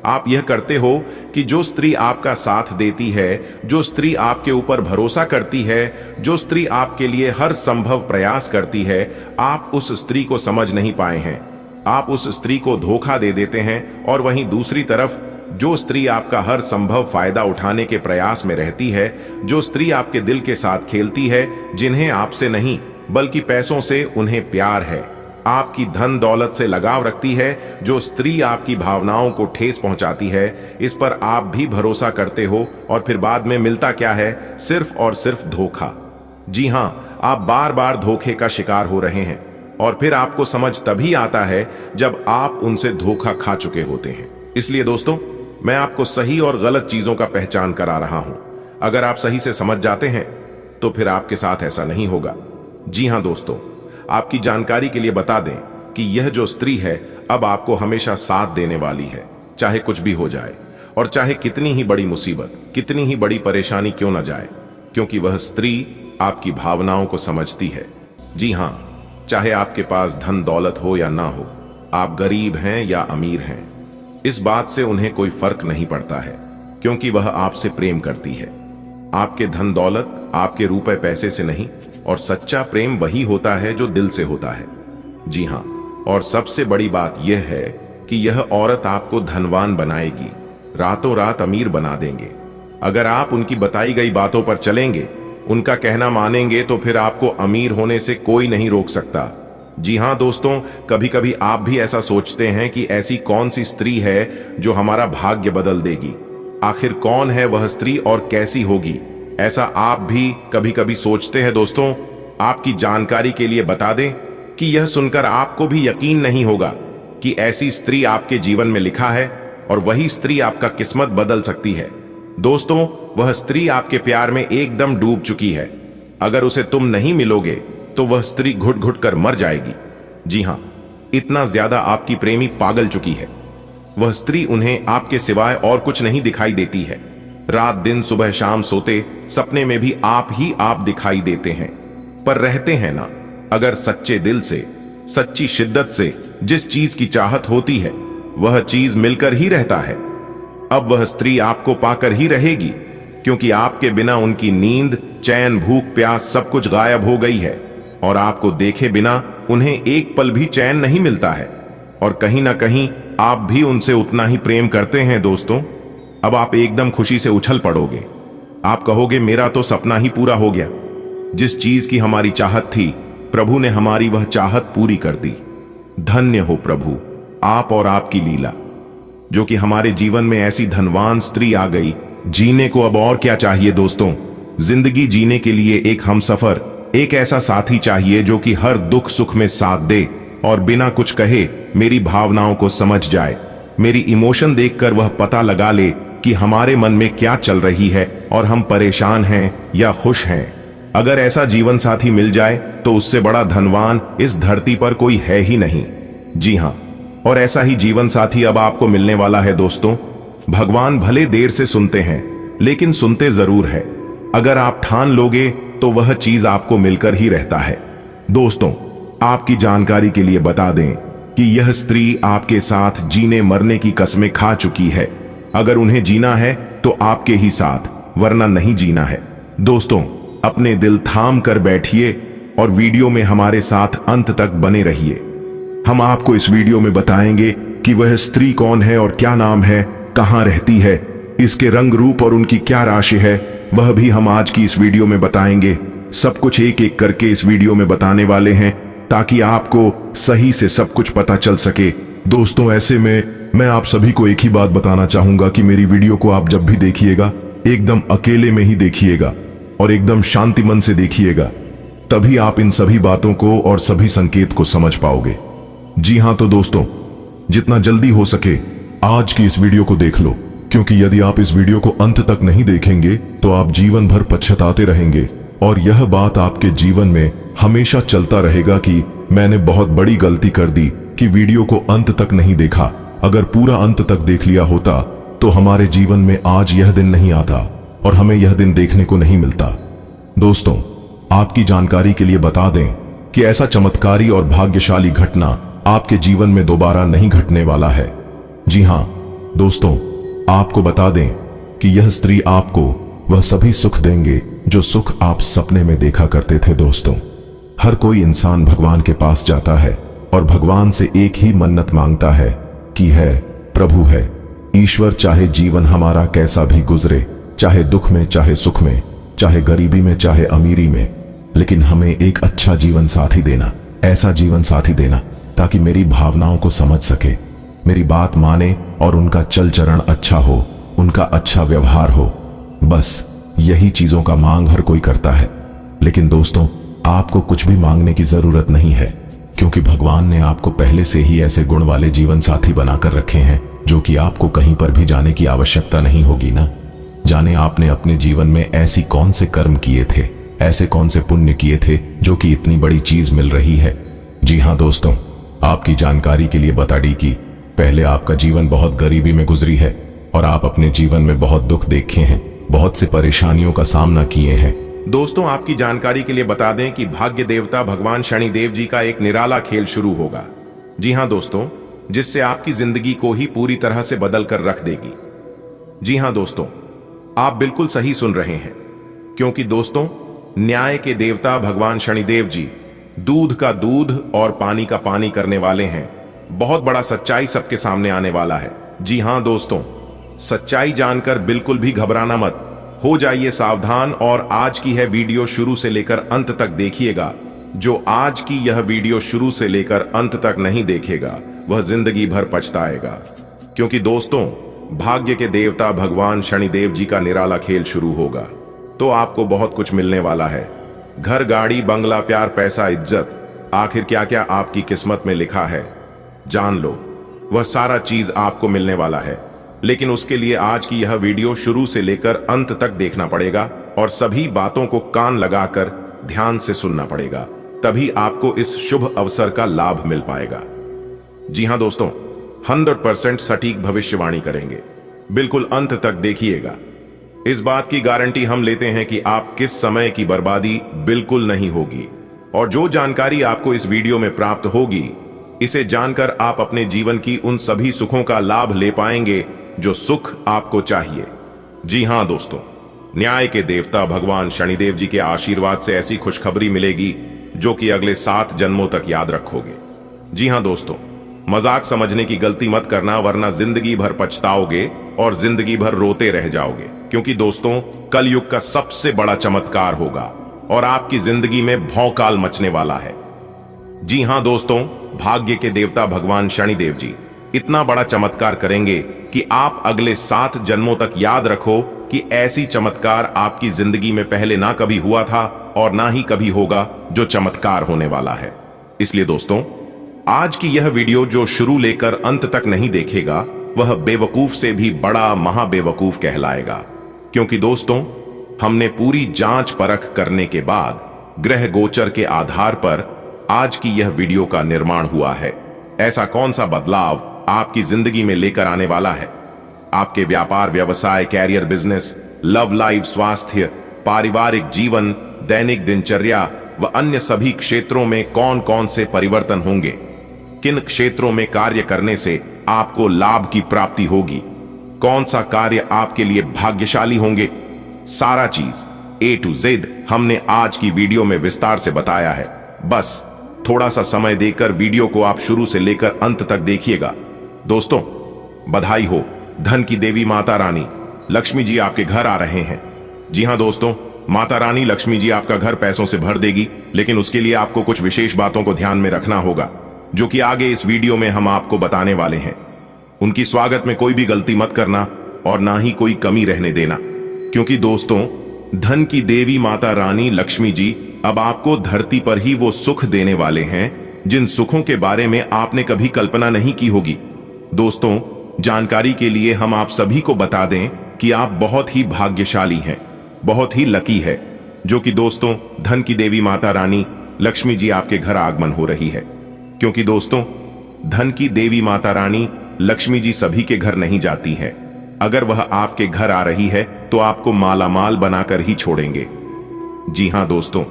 आप यह करते हो कि जो स्त्री आपका साथ देती है, जो स्त्री आपके ऊपर भरोसा करती है, जो स्त्री आपके लिए हर संभव प्रयास करती है, आप उस स्त्री को समझ नहीं पाए हैं। आप उस स्त्री को धोखा दे देते हैं और वहीं दूसरी तरफ जो स्त्री आपका हर संभव फायदा उठाने के प्रयास में रहती है, जो स्त्री आपके दिल के साथ खेलती है, जिन्हें आपसे नहीं बल्कि पैसों से उन्हें प्यार है, आपकी धन दौलत से लगाव रखती है, जो स्त्री आपकी भावनाओं को ठेस पहुंचाती है, इस पर आप भी भरोसा करते हो और फिर बाद में मिलता क्या है, सिर्फ और सिर्फ धोखा। जी हां, आप बार बार धोखे का शिकार हो रहे हैं और फिर आपको समझ तभी आता है जब आप उनसे धोखा खा चुके होते हैं। इसलिए दोस्तों, मैं आपको सही और गलत चीजों का पहचान करा रहा हूं। अगर आप सही से समझ जाते हैं तो फिर आपके साथ ऐसा नहीं होगा। जी हां दोस्तों, आपकी जानकारी के लिए बता दें कि यह जो स्त्री है अब आपको हमेशा साथ देने वाली है, चाहे कुछ भी हो जाए और चाहे कितनी ही बड़ी मुसीबत, कितनी ही बड़ी परेशानी क्यों न जाए, क्योंकि वह स्त्री आपकी भावनाओं को समझती है। जी हां, चाहे आपके पास धन दौलत हो या ना हो, आप गरीब हैं या अमीर हैं, इस बात से उन्हें कोई फर्क नहीं पड़ता है, क्योंकि वह आपसे प्रेम करती है। आपके धन दौलत, आपके रुपए पैसे से नहीं, और सच्चा प्रेम वही होता है जो दिल से होता है। जी हाँ, और सबसे बड़ी बात यह है कि यह औरत आपको धनवान बनाएगी, रातों रात अमीर बना देंगे। अगर आप उनकी बताई गई बातों पर चलेंगे, उनका कहना मानेंगे, तो फिर आपको अमीर होने से कोई नहीं रोक सकता। जी हाँ दोस्तों, कभी कभी आप भी ऐसा सोचते हैं कि ऐसी कौन सी स्त्री है जो हमारा भाग्य बदल देगी। आखिर कौन है वह स्त्री और कैसी होगी, ऐसा आप भी कभी कभी सोचते हैं। दोस्तों, आपकी जानकारी के लिए बता दें कि यह सुनकर आपको भी यकीन नहीं होगा कि ऐसी स्त्री आपके जीवन में लिखा है, और वही स्त्री आपका किस्मत बदल सकती है। दोस्तों, वह स्त्री आपके प्यार में एकदम डूब चुकी है। अगर उसे तुम नहीं मिलोगे तो वह स्त्री घुट घुट कर मर जाएगी। जी हाँ, इतना ज्यादा आपकी प्रेमी पागल चुकी है। वह स्त्री उन्हें आपके सिवाय और कुछ नहीं दिखाई देती है। रात दिन सुबह शाम सोते सपने में भी आप ही आप दिखाई देते हैं, पर रहते हैं ना। अगर सच्चे दिल से, सच्ची शिद्दत से जिस चीज की चाहत होती है, वह चीज मिलकर ही रहता है। अब वह स्त्री आपको पाकर ही रहेगी, क्योंकि आपके बिना उनकी नींद, चैन, भूख, प्यास सब कुछ गायब हो गई है, और आपको देखे बिना उन्हें एक पल भी चैन नहीं मिलता है। और कहीं ना कहीं आप भी उनसे उतना ही प्रेम करते हैं। दोस्तों, अब आप एकदम खुशी से उछल पड़ोगे। आप कहोगे, मेरा तो सपना ही पूरा हो गया। जिस चीज की हमारी चाहत थी, प्रभु ने हमारी वह चाहत पूरी कर दी। धन्य हो प्रभु, आप और आपकी लीला, जो कि हमारे जीवन में ऐसी धनवान स्त्री आ गई। जीने को अब और क्या चाहिए दोस्तों। जिंदगी जीने के लिए एक हमसफर, एक ऐसा साथी चाहिए जो कि हर दुख सुख में साथ दे, और बिना कुछ कहे मेरी भावनाओं को समझ जाए। मेरी इमोशन देखकर वह पता लगा ले कि हमारे मन में क्या चल रही है, और हम परेशान हैं या खुश हैं। अगर ऐसा जीवन साथी मिल जाए तो उससे बड़ा धनवान इस धरती पर कोई है ही नहीं। जी हाँ, और ऐसा ही जीवन साथी अब आपको मिलने वाला है। दोस्तों, भगवान भले देर से सुनते हैं, लेकिन सुनते जरूर है। अगर आप ठान लोगे तो वह चीज आपको मिलकर ही रहता है। दोस्तों, आपकी जानकारी के लिए बता दें कि यह स्त्री आपके साथ जीने मरने की कस्में खा चुकी है। अगर उन्हें जीना है तो आपके ही साथ, वरना नहीं जीना है। दोस्तों, अपने दिल थाम कर बैठिए और वीडियो में हमारे साथ अंत तक बने रहिए। हम आपको इस वीडियो में बताएंगे कि वह स्त्री कौन है और क्या नाम है, कहां रहती है, इसके रंग रूप और उनकी क्या राशि है, वह भी हम आज की इस वीडियो में बताएंगे। सब कुछ एक एक करके इस वीडियो में बताने वाले हैं, ताकि आपको सही से सब कुछ पता चल सके। दोस्तों, ऐसे में मैं आप सभी को एक ही बात बताना चाहूंगा कि मेरी वीडियो को आप जब भी देखिएगा, एकदम अकेले में ही देखिएगा और एकदम शांति मन से देखिएगा। तभी आप इन सभी बातों को और सभी संकेत को समझ पाओगे। जी हाँ, तो दोस्तों, जितना जल्दी हो सके आज की इस वीडियो को देख लो, क्योंकि यदि आप इस वीडियो को अंत तक नहीं देखेंगे तो आप जीवन भर पछताते रहेंगे, और यह बात आपके जीवन में हमेशा चलता रहेगा कि मैंने बहुत बड़ी गलती कर दी कि वीडियो को अंत तक नहीं देखा। अगर पूरा अंत तक देख लिया होता तो हमारे जीवन में आज यह दिन नहीं आता और हमें यह दिन देखने को नहीं मिलता। दोस्तों, आपकी जानकारी के लिए बता दें कि ऐसा चमत्कारी और भाग्यशाली घटना आपके जीवन में दोबारा नहीं घटने वाला है। जी हां दोस्तों, आपको बता दें कि यह स्त्री आपको वह सभी सुख देंगे जो सुख आप सपने में देखा करते थे। दोस्तों, हर कोई इंसान भगवान के पास जाता है और भगवान से एक ही मन्नत मांगता है कि है प्रभु है ईश्वर, चाहे जीवन हमारा कैसा भी गुजरे, चाहे दुख में, चाहे सुख में, चाहे गरीबी में, चाहे अमीरी में, लेकिन हमें एक अच्छा जीवन साथी देना, ऐसा जीवन साथी देना ताकि मेरी भावनाओं को समझ सके, मेरी बात माने और उनका चल चरण अच्छा हो, उनका अच्छा व्यवहार हो। बस यही चीजों का मांग हर कोई करता है। लेकिन दोस्तों, आपको कुछ भी मांगने की जरूरत नहीं है, क्योंकि भगवान ने आपको पहले से ही ऐसे गुण वाले जीवन साथी बनाकर रखे हैं जो कि आपको कहीं पर भी जाने की आवश्यकता नहीं होगी ना। जाने आपने अपने जीवन में ऐसी कौन से कर्म किए थे, ऐसे कौन से पुण्य किए थे जो कि इतनी बड़ी चीज मिल रही है। जी हाँ दोस्तों, आपकी जानकारी के लिए बता दी कि पहले आपका जीवन बहुत गरीबी में गुजरी है और आप अपने जीवन में बहुत दुख देखे हैं, बहुत से परेशानियों का सामना किए हैं। दोस्तों, आपकी जानकारी के लिए बता दें कि भाग्य देवता भगवान शनिदेव जी का एक निराला खेल शुरू होगा। जी हां दोस्तों, जिससे आपकी जिंदगी को ही पूरी तरह से बदल कर रख देगी। जी हां दोस्तों, आप बिल्कुल सही सुन रहे हैं। क्योंकि दोस्तों, न्याय के देवता भगवान शनिदेव जी दूध का दूध और पानी का पानी करने वाले हैं। बहुत बड़ा सच्चाई सबके सामने आने वाला है। जी हां दोस्तों, सच्चाई जानकर बिल्कुल भी घबराना मत, हो जाइए सावधान और आज की है वीडियो शुरू से लेकर अंत तक देखिएगा। जो आज की यह वीडियो शुरू से लेकर अंत तक नहीं देखेगा वह जिंदगी भर पछताएगा। क्योंकि दोस्तों, भाग्य के देवता भगवान शनिदेव जी का निराला खेल शुरू होगा तो आपको बहुत कुछ मिलने वाला है। घर, गाड़ी, बंगला, प्यार, पैसा, इज्जत, आखिर क्या क्या आपकी किस्मत में लिखा है जान लो। वह सारा चीज आपको मिलने वाला है, लेकिन उसके लिए आज की यह वीडियो शुरू से लेकर अंत तक देखना पड़ेगा और सभी बातों को कान लगाकर ध्यान से सुनना पड़ेगा, तभी आपको इस शुभ अवसर का लाभ मिल पाएगा। जी हां दोस्तों, 100% सटीक भविष्यवाणी करेंगे, बिल्कुल अंत तक देखिएगा। इस बात की गारंटी हम लेते हैं कि आप किस समय की बर्बादी बिल्कुल नहीं होगी और जो जानकारी आपको इस वीडियो में प्राप्त होगी, इसे जानकर आप अपने जीवन की उन सभी सुखों का लाभ ले पाएंगे जो सुख आपको चाहिए। जी हां दोस्तों, न्याय के देवता भगवान शनिदेव जी के आशीर्वाद से ऐसी खुशखबरी मिलेगी जो कि अगले 7 जन्मों तक याद रखोगे। जी हां दोस्तों, मजाक समझने की गलती मत करना, वरना जिंदगी भर पछताओगे और जिंदगी भर रोते रह जाओगे। क्योंकि दोस्तों, कलयुग का सबसे बड़ा चमत्कार होगा और आपकी जिंदगी में भौकाल मचने वाला है। जी हां दोस्तों, भाग्य के देवता भगवान शनिदेव जी इतना बड़ा चमत्कार करेंगे कि आप अगले 7 जन्मों तक याद रखो कि ऐसी चमत्कार आपकी जिंदगी में पहले ना कभी हुआ था और ना ही कभी होगा जो चमत्कार होने वाला है। इसलिए दोस्तों, आज की यह वीडियो जो शुरू लेकर अंत तक नहीं देखेगा वह बेवकूफ से भी बड़ा महाबेवकूफ कहलाएगा। क्योंकि दोस्तों, हमने पूरी जांच परख करने के बाद ग्रह गोचर के आधार पर आज की यह वीडियो का निर्माण हुआ है। ऐसा कौन सा बदलाव आपकी जिंदगी में लेकर आने वाला है? आपके व्यापार, व्यवसाय, कैरियर, बिजनेस, लव लाइफ, स्वास्थ्य, पारिवारिक जीवन, दैनिक दिनचर्या व अन्य सभी क्षेत्रों में कौन कौन से परिवर्तन होंगे? किन क्षेत्रों में कार्य करने से आपको लाभ की प्राप्ति होगी? कौन सा कार्य आपके लिए भाग्यशाली होंगे? सारा चीज A to Z हमने आज की वीडियो में विस्तार से बताया है। बस थोड़ा सा समय देकर वीडियो को आप शुरू से लेकर अंत तक देखिएगा। दोस्तों, बधाई हो, धन की देवी माता रानी लक्ष्मी जी आपके घर आ रहे हैं। जी हां दोस्तों, माता रानी लक्ष्मी जी आपका घर पैसों से भर देगी, लेकिन उसके लिए आपको कुछ विशेष बातों को ध्यान में रखना होगा जो कि आगे इस वीडियो में हम आपको बताने वाले हैं। उनकी स्वागत में कोई भी गलती मत करना और ना ही कोई कमी रहने देना। क्योंकि दोस्तों, धन की देवी माता रानी लक्ष्मी जी अब आपको धरती पर ही वो सुख देने वाले हैं जिन सुखों के बारे में आपने कभी कल्पना नहीं की होगी। दोस्तों, जानकारी के लिए हम आप सभी को बता दें कि आप बहुत ही भाग्यशाली हैं, बहुत ही लकी है, जो कि दोस्तों, धन की देवी माता रानी लक्ष्मी जी आपके घर आगमन हो रही है। क्योंकि दोस्तों, धन की देवी माता रानी लक्ष्मी जी सभी के घर नहीं जाती हैं। अगर वह आपके घर आ रही है तो आपको मालामाल बनाकर ही छोड़ेंगे। जी हां दोस्तों,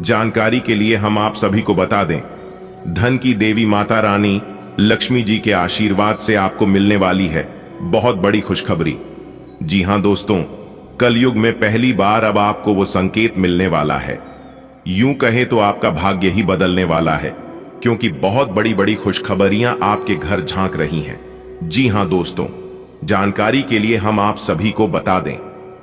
जानकारी के लिए हम आप सभी को बता दें, धन की देवी माता रानी लक्ष्मी जी के आशीर्वाद से आपको मिलने वाली है बहुत बड़ी खुशखबरी। जी हां दोस्तों, कलयुग में पहली बार अब आपको वो संकेत मिलने वाला है। यूं कहें तो आपका भाग्य ही बदलने वाला है, क्योंकि बहुत बड़ी बड़ी खुशखबरियां आपके घर झांक रही हैं। जी हां दोस्तों, जानकारी के लिए हम आप सभी को बता दें,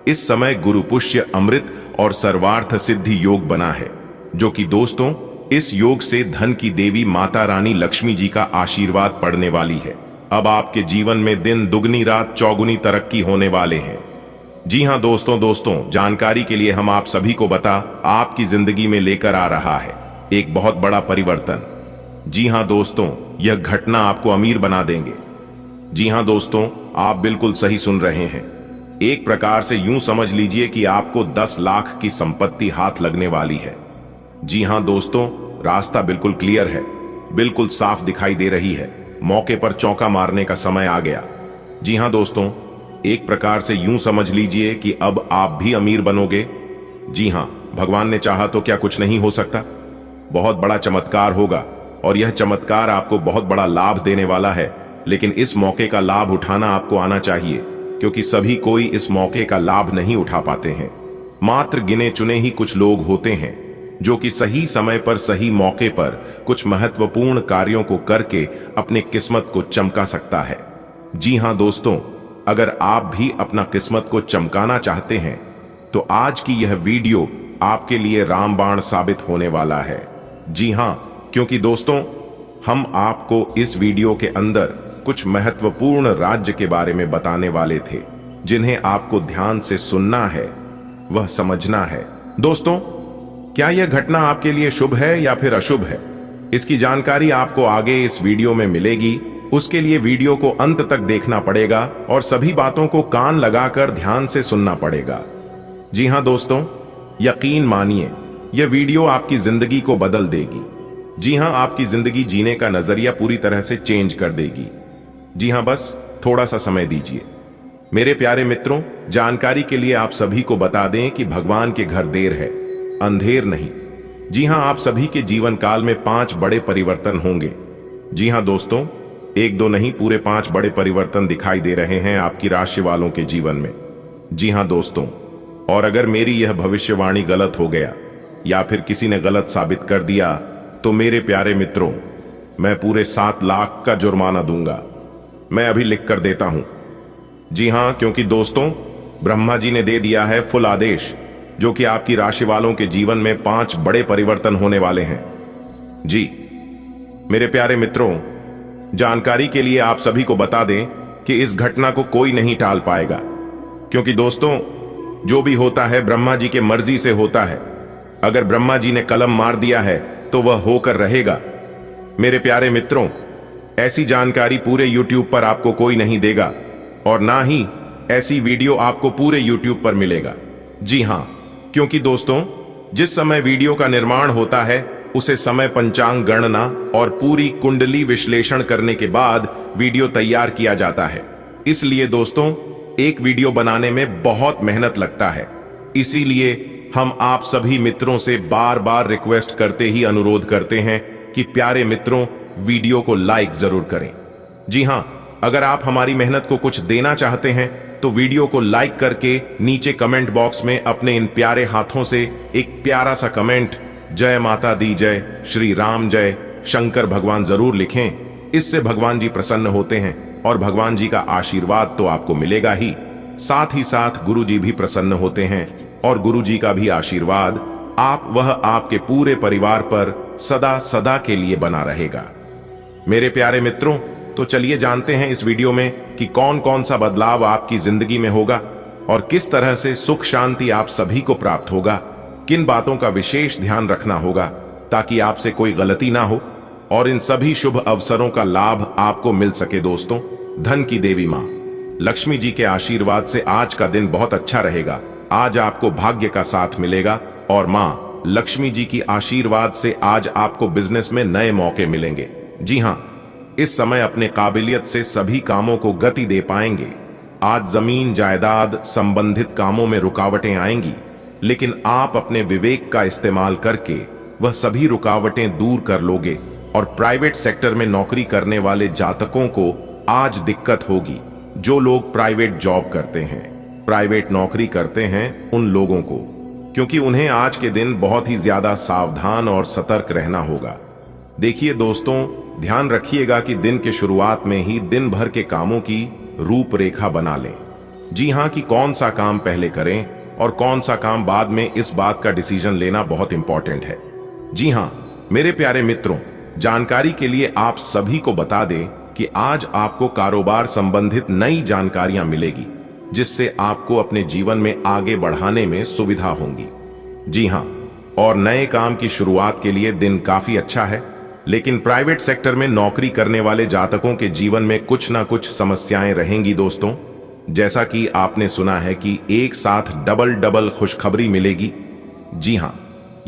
इस समय गुरु पुष्य अमृत और सर्वार्थ सिद्धि योग बना है, जो कि दोस्तों, इस योग से धन की देवी माता रानी लक्ष्मी जी का आशीर्वाद पड़ने वाली है। अब आपके जीवन में दिन दुगनी रात चौगुनी तरक्की होने वाले हैं। जी हां दोस्तों, जानकारी के लिए हम आप सभी को बता आपकी जिंदगी में लेकर आ रहा है एक बहुत बड़ा परिवर्तन। जी हां दोस्तों, यह घटना आपको अमीर बना देंगे। जी हां दोस्तों, आप बिल्कुल सही सुन रहे हैं। एक प्रकार से यूं समझ लीजिए कि आपको 10 लाख की संपत्ति हाथ लगने वाली है। जी हां दोस्तों, रास्ता बिल्कुल क्लियर है, बिल्कुल साफ दिखाई दे रही है। मौके पर चौका मारने का समय आ गया। जी हां दोस्तों, एक प्रकार से यूं समझ लीजिए कि अब आप भी अमीर बनोगे। जी हां, भगवान ने चाहा तो क्या कुछ नहीं हो सकता। बहुत बड़ा चमत्कार होगा और यह चमत्कार आपको बहुत बड़ा लाभ देने वाला है, लेकिन इस मौके का लाभ उठाना आपको आना चाहिए, क्योंकि सभी कोई इस मौके का लाभ नहीं उठा पाते हैं। मात्र गिने चुने ही कुछ लोग होते हैं जो कि सही समय पर सही मौके पर कुछ महत्वपूर्ण कार्यों को करके अपनी किस्मत को चमका सकता है। जी हां दोस्तों, अगर आप भी अपना किस्मत को चमकाना चाहते हैं तो आज की यह वीडियो आपके लिए रामबाण साबित होने वाला है। जी हां, क्योंकि दोस्तों हम आपको इस वीडियो के अंदर कुछ महत्वपूर्ण राज्य के बारे में बताने वाले थे जिन्हें आपको ध्यान से सुनना है, वह समझना है। दोस्तों, क्या यह घटना आपके लिए शुभ है या फिर अशुभ है, इसकी जानकारी आपको आगे इस वीडियो में मिलेगी। उसके लिए वीडियो को अंत तक देखना पड़ेगा और सभी बातों को कान लगाकर ध्यान से सुनना पड़ेगा। जी हां दोस्तों, यकीन मानिए यह वीडियो आपकी जिंदगी को बदल देगी। जी हां, आपकी जिंदगी जीने का नजरिया पूरी तरह से चेंज कर देगी। जी हां, बस थोड़ा सा समय दीजिए। मेरे प्यारे मित्रों, जानकारी के लिए आप सभी को बता दें कि भगवान के घर देर है, अंधेर नहीं। जी हां, आप सभी के जीवन काल में 5 बड़े परिवर्तन होंगे। जी हां दोस्तों, 1-2 नहीं, पूरे 5 बड़े परिवर्तन दिखाई दे रहे हैं आपकी राशि वालों के जीवन में। जी हां दोस्तों, और अगर मेरी यह भविष्यवाणी गलत हो गया या फिर किसी ने गलत साबित कर दिया तो मेरे प्यारे मित्रों, मैं पूरे 7 लाख का जुर्माना दूंगा। मैं अभी लिख कर देता हूं। जी हां, क्योंकि दोस्तों ब्रह्मा जी ने दे दिया है फुल आदेश, जो कि आपकी राशि वालों के जीवन में 5 बड़े परिवर्तन होने वाले हैं। जी मेरे प्यारे मित्रों, जानकारी के लिए आप सभी को बता दें कि इस घटना को कोई नहीं टाल पाएगा, क्योंकि दोस्तों जो भी होता है ब्रह्मा जी के मर्जी से होता है। अगर ब्रह्मा जी ने कलम मार दिया है तो वह होकर रहेगा। मेरे प्यारे मित्रों, ऐसी जानकारी पूरे YouTube पर आपको कोई नहीं देगा और ना ही ऐसी वीडियो आपको पूरे YouTube पर मिलेगा। जी हां, क्योंकि दोस्तों जिस समय वीडियो का निर्माण होता है उसे समय पंचांग गणना और पूरी कुंडली विश्लेषण करने के बाद वीडियो तैयार किया जाता है। इसलिए दोस्तों एक वीडियो बनाने में बहुत मेहनत लगता है। इसीलिए हम आप सभी मित्रों से बार बार रिक्वेस्ट करते ही अनुरोध करते हैं कि प्यारे मित्रों वीडियो को लाइक जरूर करें। जी हां, अगर आप हमारी मेहनत को कुछ देना चाहते हैं तो वीडियो को लाइक करके नीचे कमेंट बॉक्स में अपने इन प्यारे हाथों से एक प्यारा सा कमेंट, जय माता दी जय, श्री राम जय, शंकर भगवान जरूर लिखें। इससे भगवान जी प्रसन्न होते हैं और भगवान जी का आशीर्वाद तो आपको मिलेगा ही, साथ ही साथ गुरु जी भी प्रसन्न होते हैं और गुरु जी का भी आशीर्वाद वह आपके पूरे परिवार पर सदा सदा के लिए बना रहेगा। मेरे प्यारे मित्रों, तो चलिए जानते हैं इस वीडियो में कि कौन कौन सा बदलाव आपकी जिंदगी में होगा और किस तरह से सुख शांति आप सभी को प्राप्त होगा। किन बातों का विशेष ध्यान रखना होगा ताकि आपसे कोई गलती ना हो और इन सभी शुभ अवसरों का लाभ आपको मिल सके। दोस्तों, धन की देवी मां लक्ष्मी जी के आशीर्वाद से आज का दिन बहुत अच्छा रहेगा। आज आपको भाग्य का साथ मिलेगा और मां लक्ष्मी जी की आशीर्वाद से आज आपको बिजनेस में नए मौके मिलेंगे। जी हां, इस समय अपने काबिलियत से सभी कामों को गति दे पाएंगे। आज जमीन जायदाद संबंधित कामों में रुकावटें आएंगी, लेकिन आप अपने विवेक का इस्तेमाल करके वह सभी रुकावटें दूर कर लोगे। और प्राइवेट सेक्टर में नौकरी करने वाले जातकों को आज दिक्कत होगी। जो लोग प्राइवेट जॉब करते हैं, प्राइवेट नौकरी करते हैं, उन लोगों को, क्योंकि उन्हें आज के दिन बहुत ही ज्यादा सावधान और सतर्क रहना होगा। देखिए दोस्तों, ध्यान रखिएगा कि दिन के शुरुआत में ही दिन भर के कामों की रूपरेखा बना लें। जी हां, कि कौन सा काम पहले करें और कौन सा काम बाद में, इस बात का डिसीजन लेना बहुत इंपॉर्टेंट है। जी हां मेरे प्यारे मित्रों, जानकारी के लिए आप सभी को बता दें कि आज आपको कारोबार संबंधित नई जानकारियां मिलेगी, जिससे आपको अपने जीवन में आगे बढ़ाने में सुविधा होगी। जी हां, और नए काम की शुरुआत के लिए दिन काफी अच्छा है, लेकिन प्राइवेट सेक्टर में नौकरी करने वाले जातकों के जीवन में कुछ ना कुछ समस्याएं रहेंगी। दोस्तों, जैसा कि आपने सुना है कि एक साथ डबल खुशखबरी मिलेगी। जी हां,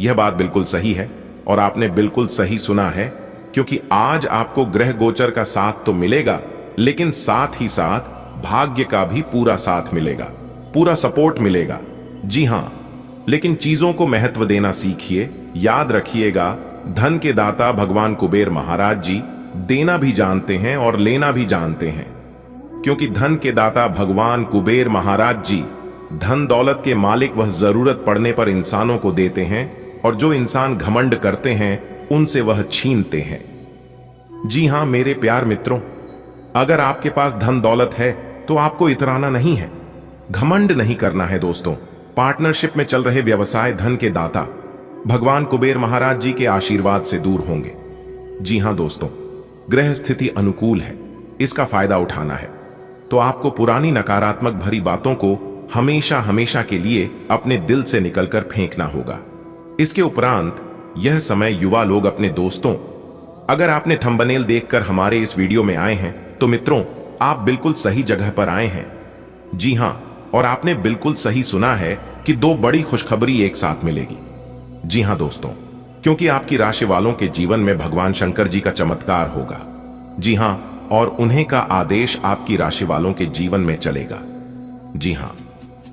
यह बात बिल्कुल सही है और आपने बिल्कुल सही सुना है, क्योंकि आज आपको ग्रह गोचर का साथ तो मिलेगा, लेकिन साथ ही साथ भाग्य का भी पूरा साथ मिलेगा, पूरा सपोर्ट मिलेगा। जी हां, लेकिन चीजों को महत्व देना सीखिए। याद रखिएगा, धन के दाता भगवान कुबेर महाराज जी देना भी जानते हैं और लेना भी जानते हैं, क्योंकि धन के दाता भगवान कुबेर महाराज जी धन दौलत के मालिक वह जरूरत पड़ने पर इंसानों को देते हैं और जो इंसान घमंड करते हैं उनसे वह छीनते हैं। जी हां मेरे प्यार मित्रों, अगर आपके पास धन दौलत है तो आपको इतराना नहीं है, घमंड नहीं करना है। दोस्तों, पार्टनरशिप में चल रहे व्यवसाय धन के दाता भगवान कुबेर महाराज जी के आशीर्वाद से दूर होंगे। जी हां दोस्तों, ग्रह स्थिति अनुकूल है, इसका फायदा उठाना है तो आपको पुरानी नकारात्मक भरी बातों को हमेशा हमेशा के लिए अपने दिल से निकलकर फेंकना होगा। इसके उपरांत यह समय युवा लोग अपने दोस्तों, अगर आपने थंबनेल देखकर हमारे इस वीडियो में आए हैं तो मित्रों आप बिल्कुल सही जगह पर आए हैं। जी हां, और आपने बिल्कुल सही सुना है कि दो बड़ी खुशखबरी एक साथ मिलेगी। जी हां दोस्तों, क्योंकि आपकी राशि वालों के जीवन में भगवान शंकर जी का चमत्कार होगा। जी हां, और उन्हीं का आदेश आपकी राशि वालों के जीवन में चलेगा। जी हां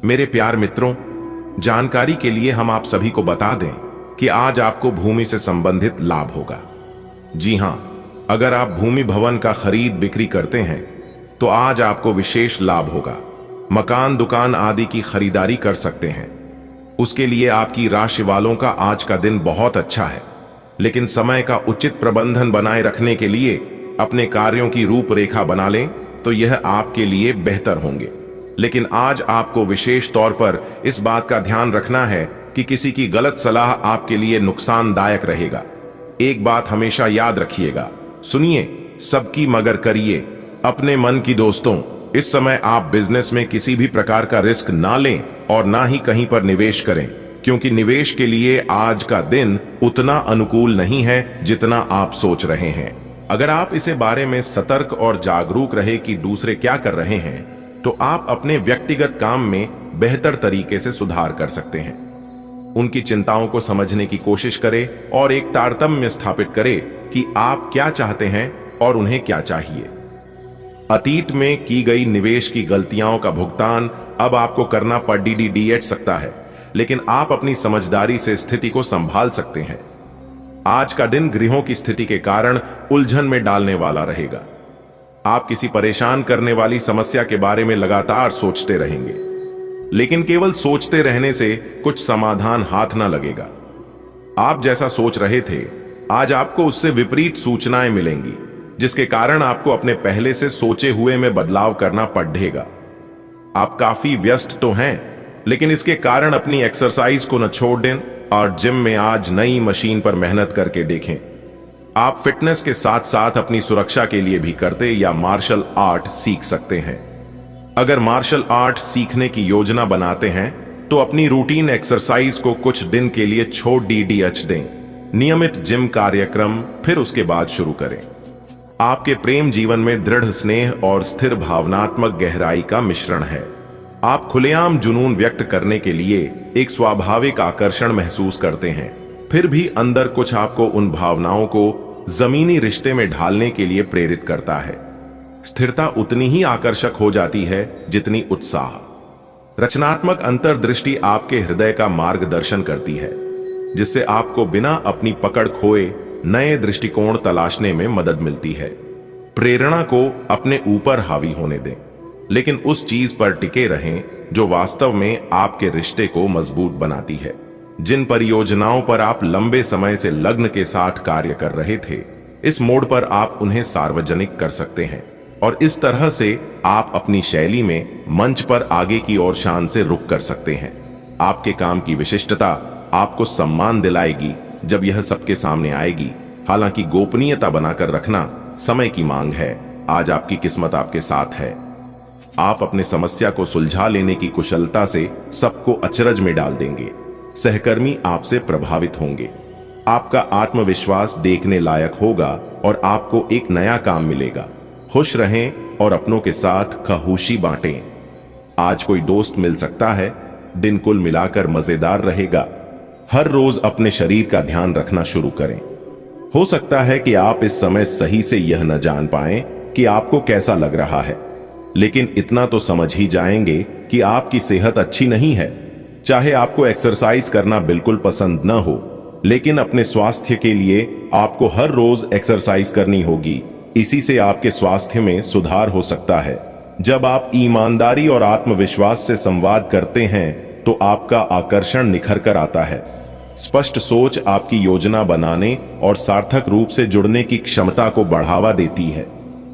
मेरे प्यार मित्रों, जानकारी के लिए हम आप सभी को बता दें कि आज आपको भूमि से संबंधित लाभ होगा। जी हां, अगर आप भूमि भवन का खरीद बिक्री करते हैं तो आज आपको विशेष लाभ होगा। मकान दुकान आदि की खरीदारी कर सकते हैं। उसके लिए आपकी राशि वालों का आज का दिन बहुत अच्छा है, लेकिन समय का उचित प्रबंधन बनाए रखने के लिए अपने कार्यों की रूपरेखा बना लें तो यह आपके लिए बेहतर होंगे। लेकिन आज आपको विशेष तौर पर इस बात का ध्यान रखना है कि किसी की गलत सलाह आपके लिए नुकसानदायक रहेगा। एक बात हमेशा याद रखिएगा, सुनिए सबकी मगर करिए अपने मन की। दोस्तों, इस समय आप बिजनेस में किसी भी प्रकार का रिस्क ना लें और ना ही कहीं पर निवेश करें, क्योंकि निवेश के लिए आज का दिन उतना अनुकूल नहीं है जितना आप सोच रहे हैं। अगर आप इसे बारे में सतर्क और जागरूक रहे कि दूसरे क्या कर रहे हैं तो आप अपने व्यक्तिगत काम में बेहतर तरीके से सुधार कर सकते हैं। उनकी चिंताओं को समझने की कोशिश करें और एक तारतम्य स्थापित करें कि आप क्या चाहते हैं और उन्हें क्या चाहिए। अतीत में की गई निवेश की गलतियों का भुगतान अब आपको करना पड़ DDDH सकता है, लेकिन आप अपनी समझदारी से स्थिति को संभाल सकते हैं। आज का दिन ग्रहों की स्थिति के कारण उलझन में डालने वाला रहेगा। आप किसी परेशान करने वाली समस्या के बारे में लगातार सोचते रहेंगे, लेकिन केवल सोचते रहने से कुछ समाधान हाथ ना लगेगा। आप जैसा सोच रहे थे आज आपको उससे विपरीत सूचनाएं मिलेंगी, जिसके कारण आपको अपने पहले से सोचे हुए में बदलाव करना पड़ेगा। आप काफी व्यस्त तो हैं, लेकिन इसके कारण अपनी एक्सरसाइज को न छोड़ दें और जिम में आज नई मशीन पर मेहनत करके देखें। आप फिटनेस के साथ साथ अपनी सुरक्षा के लिए भी करते या मार्शल आर्ट सीख सकते हैं। अगर मार्शल आर्ट सीखने की योजना बनाते हैं तो अपनी रूटीन एक्सरसाइज को कुछ दिन के लिए छोड़ DDH दें। नियमित जिम कार्यक्रम फिर उसके बाद शुरू करें। आपके प्रेम जीवन में दृढ़ स्नेह और स्थिर भावनात्मक गहराई का मिश्रण है। आप खुलेआम जुनून व्यक्त करने के लिए एक स्वाभाविक आकर्षण महसूस करते हैं, फिर भी अंदर कुछ आपको उन भावनाओं को जमीनी रिश्ते में ढालने के लिए प्रेरित करता है। स्थिरता उतनी ही आकर्षक हो जाती है जितनी उत्साह। रचनात्मक अंतर्दृष्टि आपके हृदय का मार्गदर्शन करती है, जिससे आपको बिना अपनी पकड़ खोए नए दृष्टिकोण तलाशने में मदद मिलती है। प्रेरणा को अपने ऊपर हावी होने दें, लेकिन उस चीज पर टिके रहें जो वास्तव में आपके रिश्ते को मजबूत बनाती है। जिन परियोजनाओं पर आप लंबे समय से लग्न के साथ कार्य कर रहे थे, इस मोड़ पर आप उन्हें सार्वजनिक कर सकते हैं और इस तरह से आप अपनी शैली में मंच पर आगे की ओर शान से रुक कर सकते हैं। आपके काम की विशिष्टता आपको सम्मान दिलाएगी जब यह सबके सामने आएगी। हालांकि गोपनीयता बनाकर रखना समय की मांग है। आज आपकी किस्मत आपके साथ है। आप अपने समस्या को सुलझा लेने की कुशलता से सबको अचरज में डाल देंगे। सहकर्मी आपसे प्रभावित होंगे। आपका आत्मविश्वास देखने लायक होगा और आपको एक नया काम मिलेगा। खुश रहें और अपनों के साथ खहुशी बांटें। आज कोई दोस्त मिल सकता है। दिन कुल मिलाकर मजेदार रहेगा। हर रोज अपने शरीर का ध्यान रखना शुरू करें। हो सकता है कि आप इस समय सही से यह न जान पाएं कि आपको कैसा लग रहा है, लेकिन इतना तो समझ ही जाएंगे कि आपकी सेहत अच्छी नहीं है। चाहे आपको एक्सरसाइज करना बिल्कुल पसंद न हो, लेकिन अपने स्वास्थ्य के लिए आपको हर रोज एक्सरसाइज करनी होगी। इसी से आपके स्वास्थ्य में सुधार हो सकता है। जब आप ईमानदारी और आत्मविश्वास से संवाद करते हैं तो आपका आकर्षण निखर कर आता है। स्पष्ट सोच आपकी योजना बनाने और सार्थक रूप से जुड़ने की क्षमता को बढ़ावा देती है।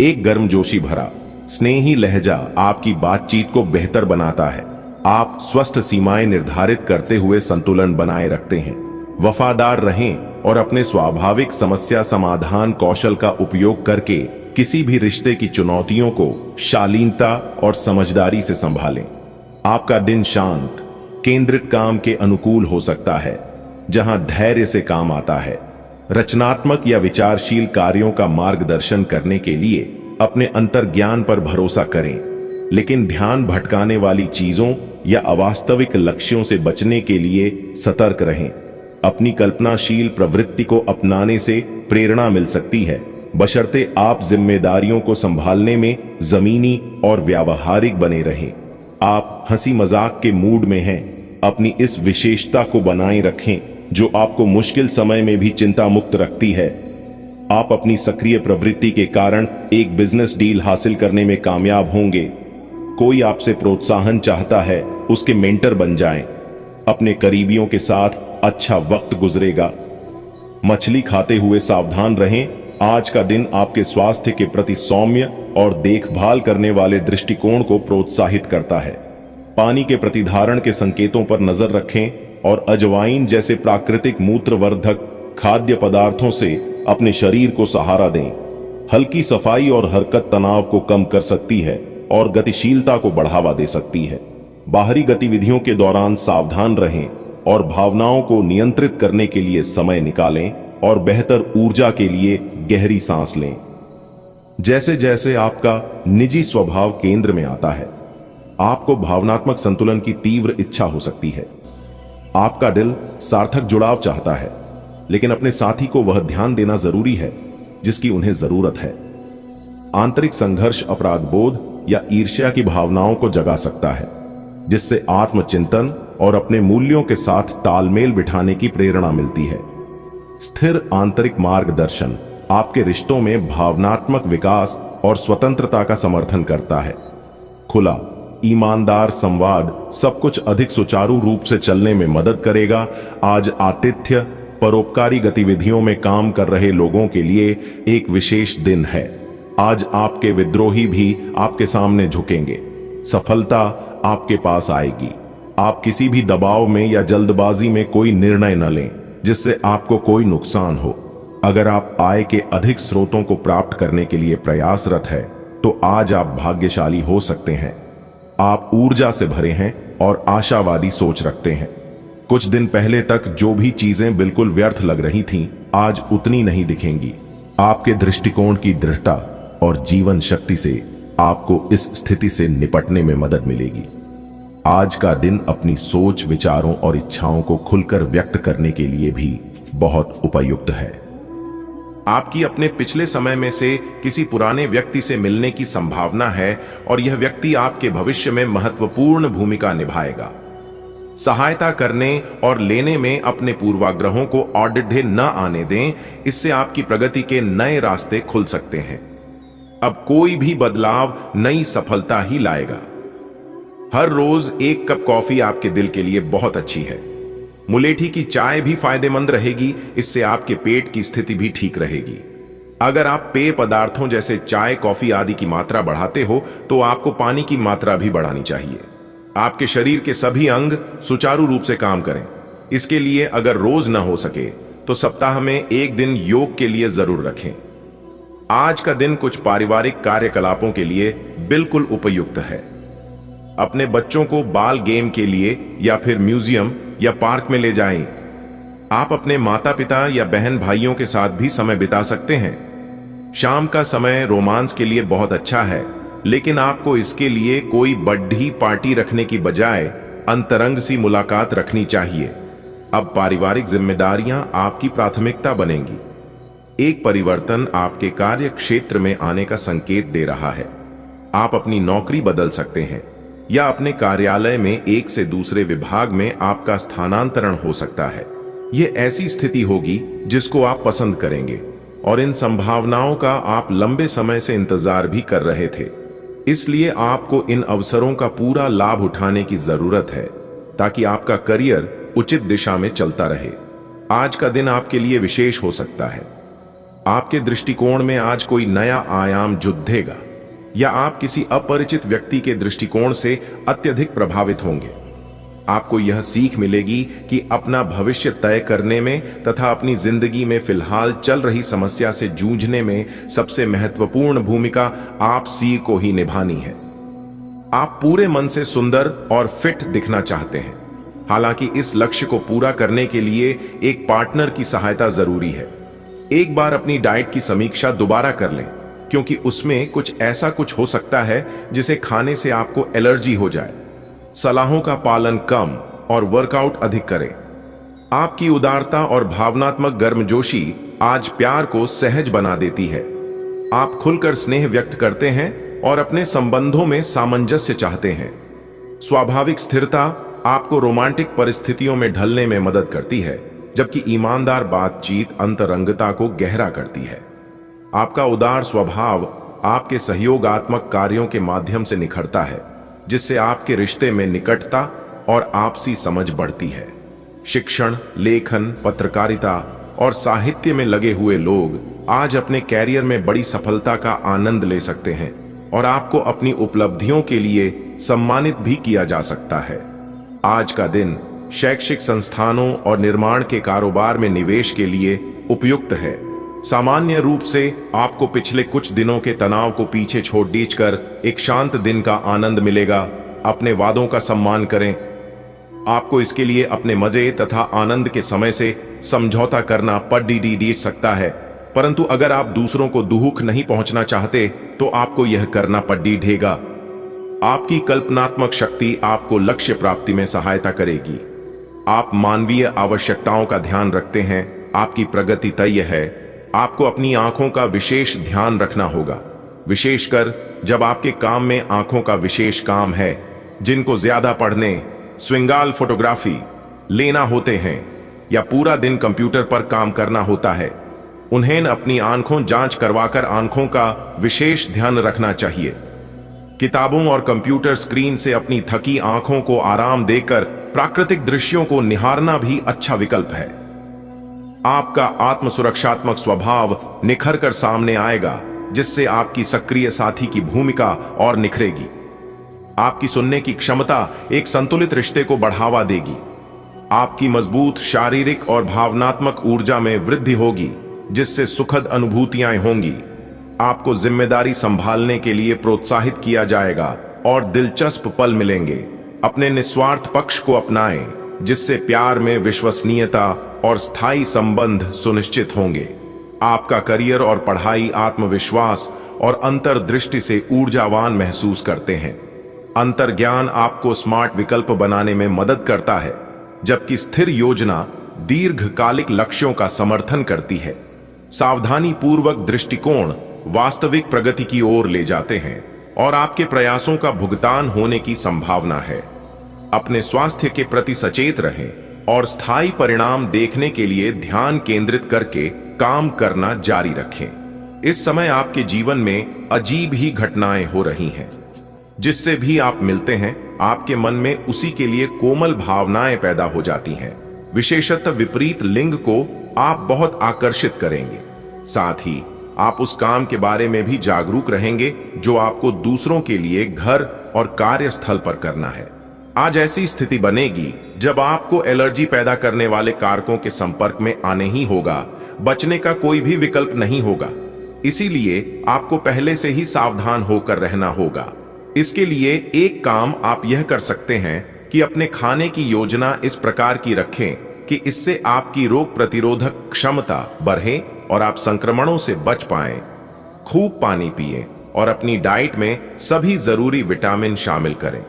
एक गर्मजोशी भरा स्नेही लहजा आपकी बातचीत को बेहतर बनाता है। आप स्वस्थ सीमाएं निर्धारित करते हुए संतुलन बनाए रखते हैं। वफादार रहें और अपने स्वाभाविक समस्या समाधान कौशल का उपयोग करके किसी भी रिश्ते की चुनौतियों को शालीनता और समझदारी से संभालें। आपका दिन शांत, केंद्रित काम के अनुकूल हो सकता है, जहां धैर्य से काम आता है। रचनात्मक या विचारशील कार्यों का मार्गदर्शन करने के लिए अपने अंतर्ज्ञान पर भरोसा करें, लेकिन ध्यान भटकाने वाली चीजों या अवास्तविक लक्ष्यों से बचने के लिए सतर्क रहें। अपनी कल्पनाशील प्रवृत्ति को अपनाने से प्रेरणा मिल सकती है, बशर्ते आप जिम्मेदारियों को संभालने में जमीनी और व्यावहारिक बने रहें। आप हंसी मजाक के मूड में हैं। अपनी इस विशेषता को बनाए रखें जो आपको मुश्किल समय में भी चिंता मुक्त रखती है। आप अपनी सक्रिय प्रवृत्ति के कारण एक बिजनेस डील हासिल करने में कामयाब होंगे। कोई आपसे प्रोत्साहन चाहता है, उसके मेंटर बन जाएं। अपने करीबियों के साथ अच्छा वक्त गुजरेगा। मछली खाते हुए सावधान रहें। आज का दिन आपके स्वास्थ्य के प्रति सौम्य और देखभाल करने वाले दृष्टिकोण को प्रोत्साहित करता है। पानी के प्रतिधारण के संकेतों पर नजर रखें और अजवाइन जैसे प्राकृतिक मूत्रवर्धक खाद्य पदार्थों से अपने शरीर को सहारा दें। हल्की सफाई और हरकत तनाव को कम कर सकती है और गतिशीलता को बढ़ावा दे सकती है। बाहरी गतिविधियों के दौरान सावधान रहें और भावनाओं को नियंत्रित करने के लिए समय निकालें और बेहतर ऊर्जा के लिए गहरी सांस लें। जैसे जैसे आपका निजी स्वभाव केंद्र में आता है, आपको भावनात्मक संतुलन की तीव्र इच्छा हो सकती है। आपका दिल सार्थक जुड़ाव चाहता है, लेकिन अपने साथी को वह ध्यान देना जरूरी है जिसकी उन्हें जरूरत है। आंतरिक संघर्ष अपराध बोध या ईर्ष्या की भावनाओं को जगा सकता है, जिससे आत्मचिंतन और अपने मूल्यों के साथ तालमेल बिठाने की प्रेरणा मिलती है। स्थिर आंतरिक मार्गदर्शन आपके रिश्तों में भावनात्मक विकास और स्वतंत्रता का समर्थन करता है। खुला, ईमानदार संवाद सब कुछ अधिक सुचारू रूप से चलने में मदद करेगा। आज आतिथ्य, परोपकारी गतिविधियों में काम कर रहे लोगों के लिए एक विशेष दिन है। आज आपके विद्रोही भी आपके सामने झुकेंगे। सफलता आपके पास आएगी। आप किसी भी दबाव में या जल्दबाजी में कोई निर्णय न लें जिससे आपको कोई नुकसान हो। अगर आप आय के अधिक स्रोतों को प्राप्त करने के लिए प्रयासरत है तो आज आप भाग्यशाली हो सकते हैं। आप ऊर्जा से भरे हैं और आशावादी सोच रखते हैं। कुछ दिन पहले तक जो भी चीजें बिल्कुल व्यर्थ लग रही थीं, आज उतनी नहीं दिखेंगी। आपके दृष्टिकोण की दृढ़ता और जीवन शक्ति से आपको इस स्थिति से निपटने में मदद मिलेगी। आज का दिन अपनी सोच, विचारों और इच्छाओं को खुलकर व्यक्त करने के लिए भी बहुत उपयुक्त है। आपकी अपने पिछले समय में से किसी पुराने व्यक्ति से मिलने की संभावना है और यह व्यक्ति आपके भविष्य में महत्वपूर्ण भूमिका निभाएगा। सहायता करने और लेने में अपने पूर्वाग्रहों को औडिढ़े न आने दें, इससे आपकी प्रगति के नए रास्ते खुल सकते हैं। अब कोई भी बदलाव नई सफलता ही लाएगा। हर रोज एक कप कॉफी आपके दिल के लिए बहुत अच्छी है। मुलेठी की चाय भी फायदेमंद रहेगी, इससे आपके पेट की स्थिति भी ठीक रहेगी। अगर आप पेय पदार्थों जैसे चाय, कॉफी आदि की मात्रा बढ़ाते हो तो आपको पानी की मात्रा भी बढ़ानी चाहिए। आपके शरीर के सभी अंग सुचारू रूप से काम करें। इसके लिए अगर रोज ना हो सके तो सप्ताह में एक दिन योग के लिए जरूर रखें। आज का दिन कुछ पारिवारिक कार्यकलापों के लिए बिल्कुल उपयुक्त है। अपने बच्चों को बाल गेम के लिए या फिर म्यूजियम या पार्क में ले जाएं। आप अपने माता पिता या बहन भाइयों के साथ भी समय बिता सकते हैं। शाम का समय रोमांस के लिए बहुत अच्छा है, लेकिन आपको इसके लिए कोई बड़ी पार्टी रखने की बजाय अंतरंग सी मुलाकात रखनी चाहिए। अब पारिवारिक जिम्मेदारियां आपकी प्राथमिकता बनेंगी। एक परिवर्तन आपके कार्य क्षेत्र में आने का संकेत दे रहा है। आप अपनी नौकरी बदल सकते हैं या अपने कार्यालय में एक से दूसरे विभाग में आपका स्थानांतरण हो सकता है। यह ऐसी स्थिति होगी जिसको आप पसंद करेंगे और इन संभावनाओं का आप लंबे समय से इंतजार भी कर रहे थे। इसलिए आपको इन अवसरों का पूरा लाभ उठाने की जरूरत है ताकि आपका करियर उचित दिशा में चलता रहे। आज का दिन आपके लिए विशेष हो सकता है। आपके दृष्टिकोण में आज कोई नया आयाम जुड़ेगा या आप किसी अपरिचित व्यक्ति के दृष्टिकोण से अत्यधिक प्रभावित होंगे। आपको यह सीख मिलेगी कि अपना भविष्य तय करने में तथा अपनी जिंदगी में फिलहाल चल रही समस्या से जूझने में सबसे महत्वपूर्ण भूमिका आप सी को ही निभानी है। आप पूरे मन से सुंदर और फिट दिखना चाहते हैं। हालांकि इस लक्ष्य को पूरा करने के लिए एक पार्टनर की सहायता जरूरी है। एक बार अपनी डाइट की समीक्षा दोबारा कर लें, क्योंकि उसमें कुछ हो सकता है जिसे खाने से आपको एलर्जी हो जाए। सलाहों का पालन कम और वर्कआउट अधिक करें। आपकी उदारता और भावनात्मक गर्मजोशी आज प्यार को सहज बना देती है। आप खुलकर स्नेह व्यक्त करते हैं और अपने संबंधों में सामंजस्य चाहते हैं। स्वाभाविक स्थिरता आपको रोमांटिक परिस्थितियों में ढलने में मदद करती है, जबकि ईमानदार बातचीत अंतरंगता को गहरा करती है। आपका उदार स्वभाव आपके सहयोगात्मक कार्यों के माध्यम से निखरता है, जिससे आपके रिश्ते में निकटता और आपसी समझ बढ़ती है। शिक्षण, लेखन, पत्रकारिता और साहित्य में लगे हुए लोग आज अपने कैरियर में बड़ी सफलता का आनंद ले सकते हैं और आपको अपनी उपलब्धियों के लिए सम्मानित भी किया जा सकता है। आज का दिन शैक्षिक संस्थानों और निर्माण के कारोबार में निवेश के लिए उपयुक्त है। सामान्य रूप से आपको पिछले कुछ दिनों के तनाव को पीछे छोड़ दीकर एक शांत दिन का आनंद मिलेगा। अपने वादों का सम्मान करें। आपको इसके लिए अपने मजे तथा आनंद के समय से समझौता करना पड़ सकता है, परंतु अगर आप दूसरों को दुख नहीं पहुंचना चाहते तो आपको यह करना पड़ेगा। आपकी कल्पनात्मक शक्ति आपको लक्ष्य प्राप्ति में सहायता करेगी। आप मानवीय आवश्यकताओं का ध्यान रखते हैं। आपकी प्रगति तय है। आपको अपनी आंखों का विशेष ध्यान रखना होगा, विशेषकर जब आपके काम में आंखों का विशेष काम है। जिनको ज्यादा पढ़ने, स्विंगाल फोटोग्राफी लेना होते हैं या पूरा दिन कंप्यूटर पर काम करना होता है, उन्हें अपनी आंखों जांच करवाकर आंखों का विशेष ध्यान रखना चाहिए। किताबों और कंप्यूटर स्क्रीन से अपनी थकी आंखों को आराम देकर प्राकृतिक दृश्यों को निहारना भी अच्छा विकल्प है। आपका आत्मसुरक्षात्मक स्वभाव निखर कर सामने आएगा, जिससे आपकी सक्रिय साथी की भूमिका और निखरेगी। आपकी सुनने की क्षमता एक संतुलित रिश्ते को बढ़ावा देगी। आपकी मजबूत शारीरिक और भावनात्मक ऊर्जा में वृद्धि होगी, जिससे सुखद अनुभूतियां होंगी। आपको जिम्मेदारी संभालने के लिए प्रोत्साहित किया जाएगा और दिलचस्प पल मिलेंगे। अपने निस्वार्थ पक्ष को अपनाएं, जिससे प्यार में विश्वसनीयता और स्थायी संबंध सुनिश्चित होंगे। आपका करियर और पढ़ाई आत्मविश्वास और अंतर्दृष्टि से ऊर्जावान महसूस करते हैं। अंतर्ज्ञान आपको स्मार्ट विकल्प बनाने में मदद करता है, जबकि स्थिर योजना दीर्घकालिक लक्ष्यों का समर्थन करती है। सावधानी पूर्वक दृष्टिकोण वास्तविक प्रगति की ओर ले जाते हैं और आपके प्रयासों का भुगतान होने की संभावना है। अपने स्वास्थ्य के प्रति सचेत रहें और स्थायी परिणाम देखने के लिए ध्यान केंद्रित करके काम करना जारी रखें। इस समय आपके जीवन में अजीब ही घटनाएं हो रही हैं। जिससे भी आप मिलते हैं, आपके मन में उसी के लिए कोमल भावनाएं पैदा हो जाती हैं। विशेषतः विपरीत लिंग को आप बहुत आकर्षित करेंगे। साथ ही आप उस काम के बारे में भी जागरूक रहेंगे जो आपको दूसरों के लिए घर और कार्यस्थल पर करना है। आज ऐसी स्थिति बनेगी जब आपको एलर्जी पैदा करने वाले कारकों के संपर्क में आने ही होगा। बचने का कोई भी विकल्प नहीं होगा। इसीलिए आपको पहले से ही सावधान होकर रहना होगा। इसके लिए एक काम आप यह कर सकते हैं कि अपने खाने की योजना इस प्रकार की रखें कि इससे आपकी रोग प्रतिरोधक क्षमता बढ़े और आप संक्रमणों से बच पाएं। खूब पानी पिएं और अपनी डाइट में सभी जरूरी विटामिन शामिल करें।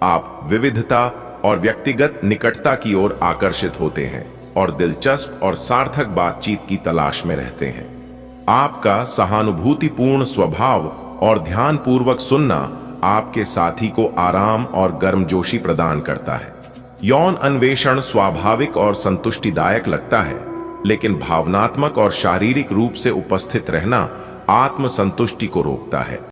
आप विविधता और व्यक्तिगत निकटता की ओर आकर्षित होते हैं और दिलचस्प और सार्थक बातचीत की तलाश में रहते हैं। आपका सहानुभूतिपूर्ण स्वभाव और ध्यानपूर्वक सुनना आपके साथी को आराम और गर्मजोशी प्रदान करता है। यौन अन्वेषण स्वाभाविक और संतुष्टिदायक लगता है, लेकिन भावनात्मक और शारीरिक रूप से उपस्थित रहना आत्मसंतुष्टि को रोकता है।